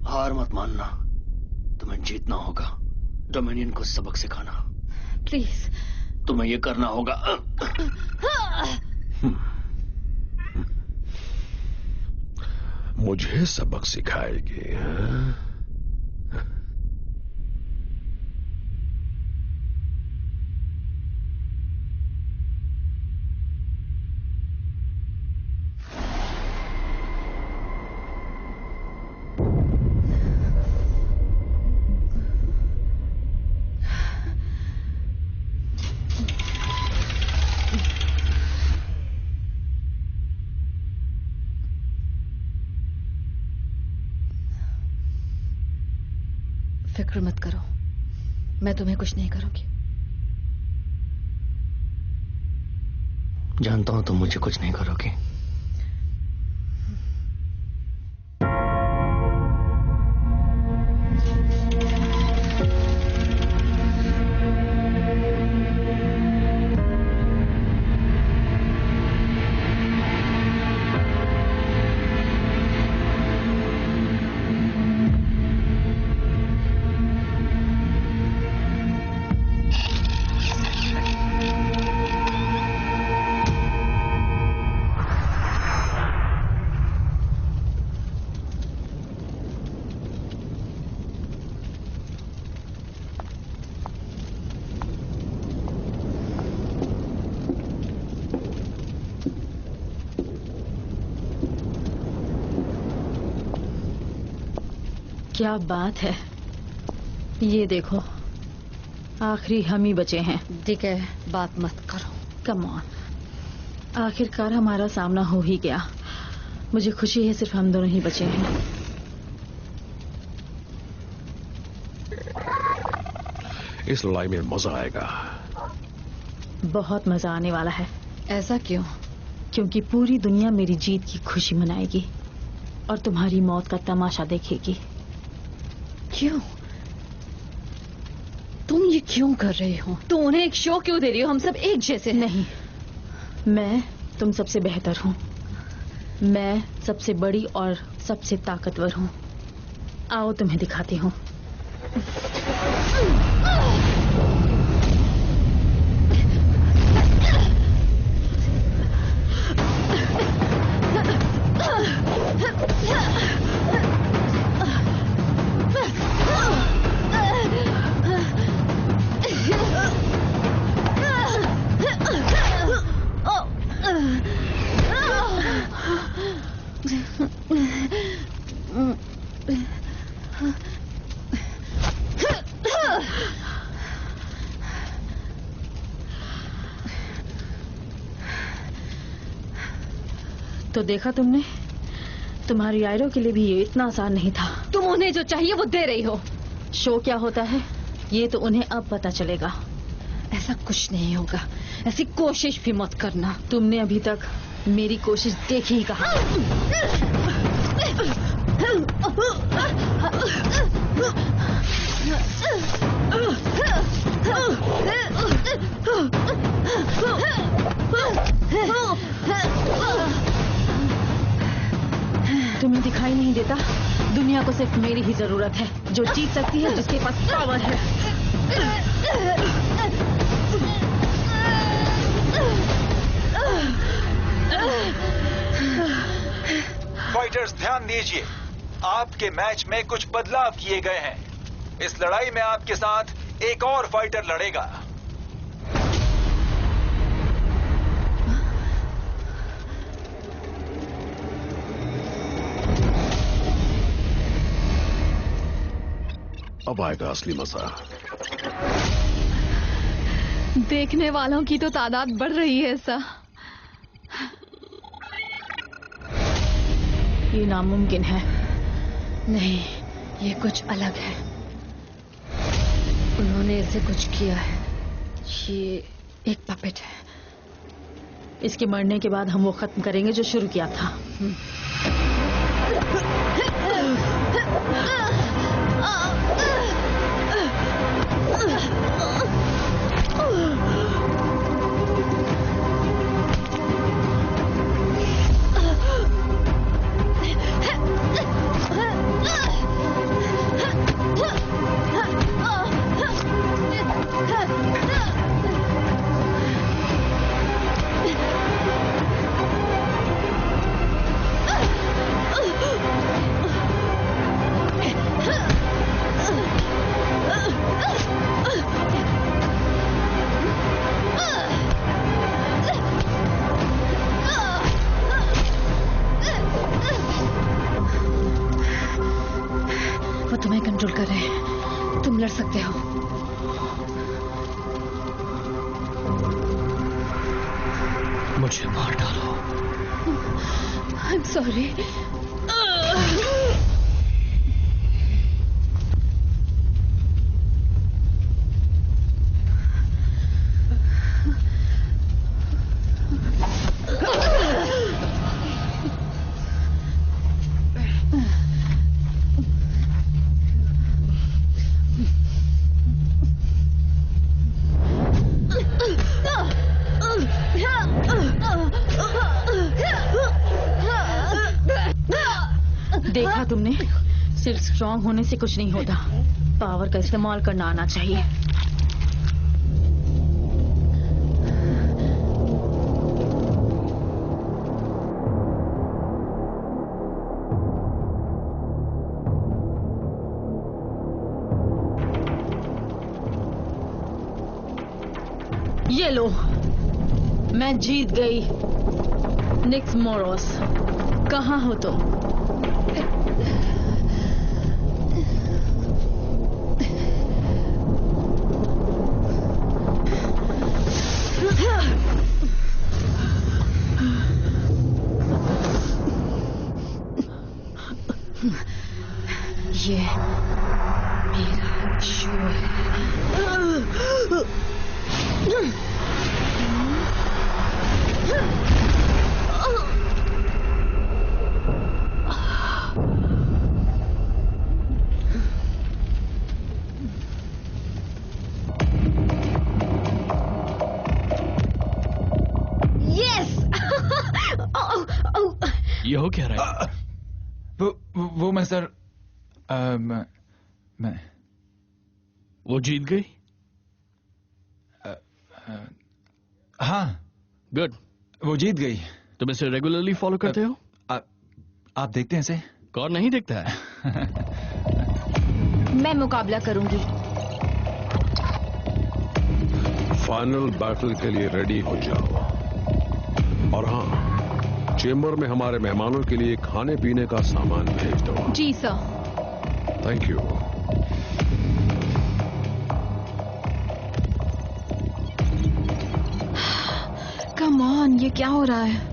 हार मत मानना, तुम्हें जीतना होगा। डोमिनियन को सबक सिखाना। प्लीज। तुम्हें ये करना होगा। मुझे सबक सिखाएगी? फिक्र मत करो, मैं तुम्हें कुछ नहीं करूंगी। जानता हूं तुम मुझे कुछ नहीं करोगी। क्या बात है, ये देखो, आखिरी हम ही बचे हैं। ठीक है, बात मत करो। कम ऑन, आखिरकार हमारा सामना हो ही गया। मुझे खुशी है सिर्फ हम दोनों ही बचे हैं। इस लड़ाई में मजा आएगा। बहुत मजा आने वाला है। ऐसा क्यों? क्योंकि पूरी दुनिया मेरी जीत की खुशी मनाएगी और तुम्हारी मौत का तमाशा देखेगी। क्यों? तुम ये क्यों कर रही हो? तुम उन्हें एक शो क्यों दे रही हो? हम सब एक जैसे नहीं, मैं तुम सबसे बेहतर हूँ। मैं सबसे बड़ी और सबसे ताकतवर हूँ। आओ तुम्हें दिखाती हूँ। तो देखा तुमने, तुम्हारी आयरो के लिए भी ये इतना आसान नहीं था। तुम उन्हें जो चाहिए वो दे रही हो। शो क्या होता है ये तो उन्हें अब पता चलेगा। ऐसा कुछ नहीं होगा, ऐसी कोशिश भी मत करना। तुमने अभी तक मेरी कोशिश देखी ही कहा। तुम्हें दिखाई नहीं देता, दुनिया को सिर्फ मेरी ही जरूरत है, जो जीत सकती है, जिसके पास पावर है। फाइटर्स ध्यान दीजिए, आपके मैच में कुछ बदलाव किए गए हैं। इस लड़ाई में आपके साथ एक और फाइटर लड़ेगा। अब आएगा असली मजा। देखने वालों की तो तादाद बढ़ रही है सर। ये नामुमकिन है। नहीं, ये कुछ अलग है। उन्होंने इसे कुछ किया है। ये एक पपेट है। इसके मरने के बाद हम वो खत्म करेंगे जो शुरू किया था। तुम्हें कंट्रोल कर रहे हैं। तुम लड़ सकते हो। मुझे मार डालो। I'm sorry। देखा तुमने? सिर्फ स्ट्रांग होने से कुछ नहीं होता, पावर का इस्तेमाल करना आना चाहिए। ये लो, मैं जीत गई। निक्स मोरोस, कहाँ हो तुम? ये मेरा शो है। यस। ये हो क्या रहा है? वो मैं सर मैं वो जीत गई? हाँ, गुड। वो जीत गई। तुम इसे रेगुलरली फॉलो करते हो? आप देखते हैं इसे? कौन नहीं देखता है? मैं मुकाबला करूंगी। फाइनल बैटल के लिए रेडी हो जाओ। और हाँ, चेंबर में हमारे मेहमानों के लिए खाने पीने का सामान भेज दो। जी sir. Thank you. Come on, ये क्या हो रहा है?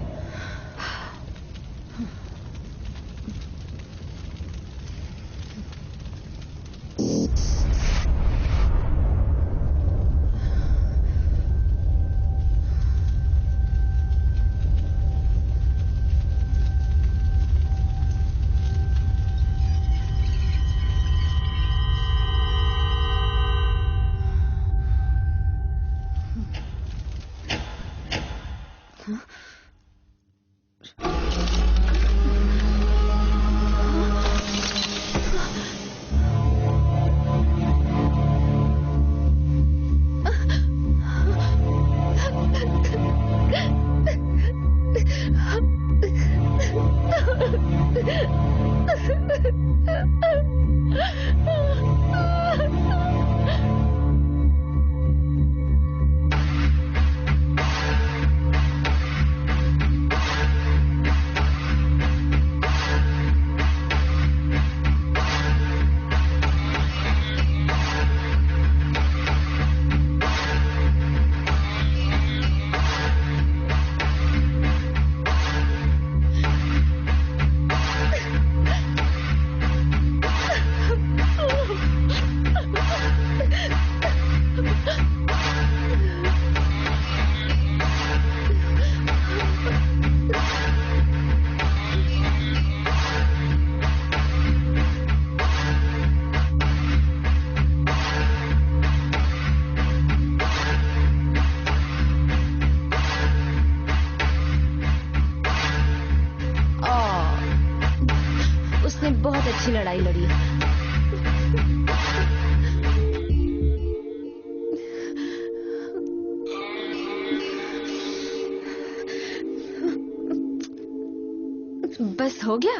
बस हो गया?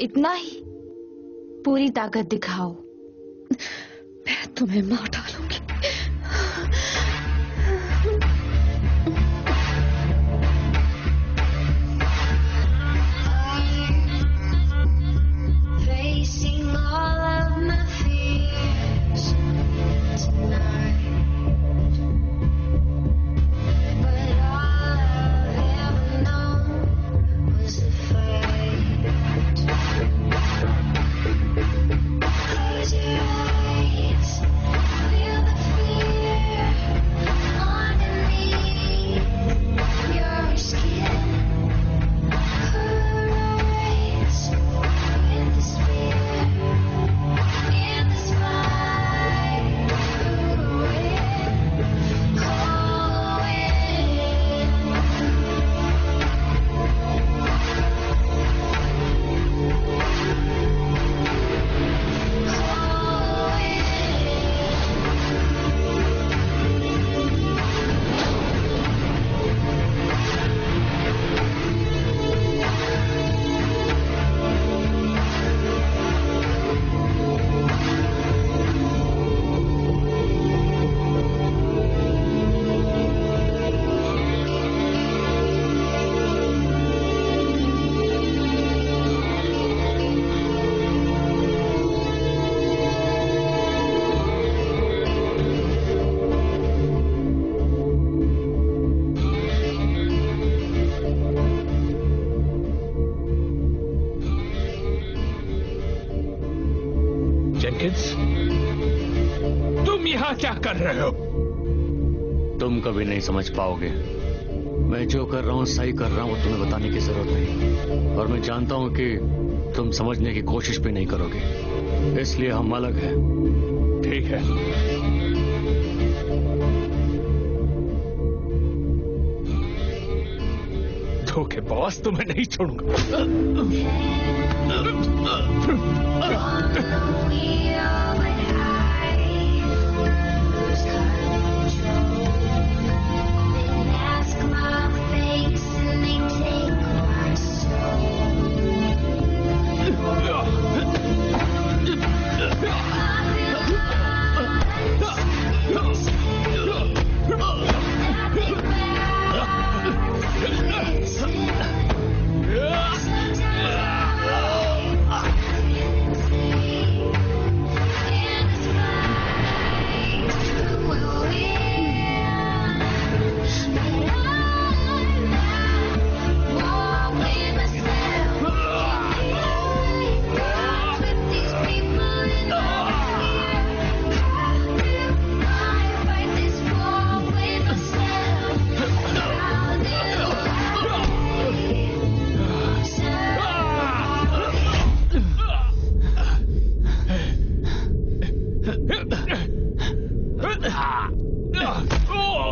इतना ही? पूरी ताकत दिखाओ। मैं तुम्हें मार डालूंगी। Facing all of my fears tonight, but all I've ever known was the fight. Close your eyes, feel the fear underneath your skin. Courage in despair, in this fight, cold wind, cold Jenkins, तुम यहां क्या कर रहे हो? तुम कभी नहीं समझ पाओगे। मैं जो कर रहा हूं सही कर रहा हूं, तुम्हें बताने की जरूरत नहीं। और मैं जानता हूं कि तुम समझने की कोशिश भी नहीं करोगे, इसलिए हम अलग हैं। ठीक है, धोखेबाज, तुम्हें नहीं छोड़ूंगा।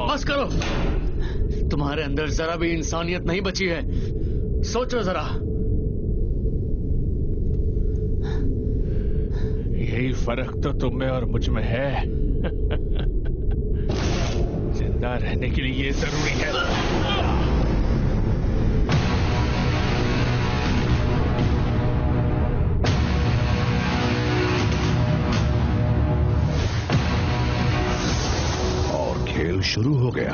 बस करो, तुम्हारे अंदर जरा भी इंसानियत नहीं बची है। सोचो जरा। यही फर्क तो तुम में और मुझ में है। जिंदा रहने के लिए ये जरूरी है। खेल शुरू हो गया।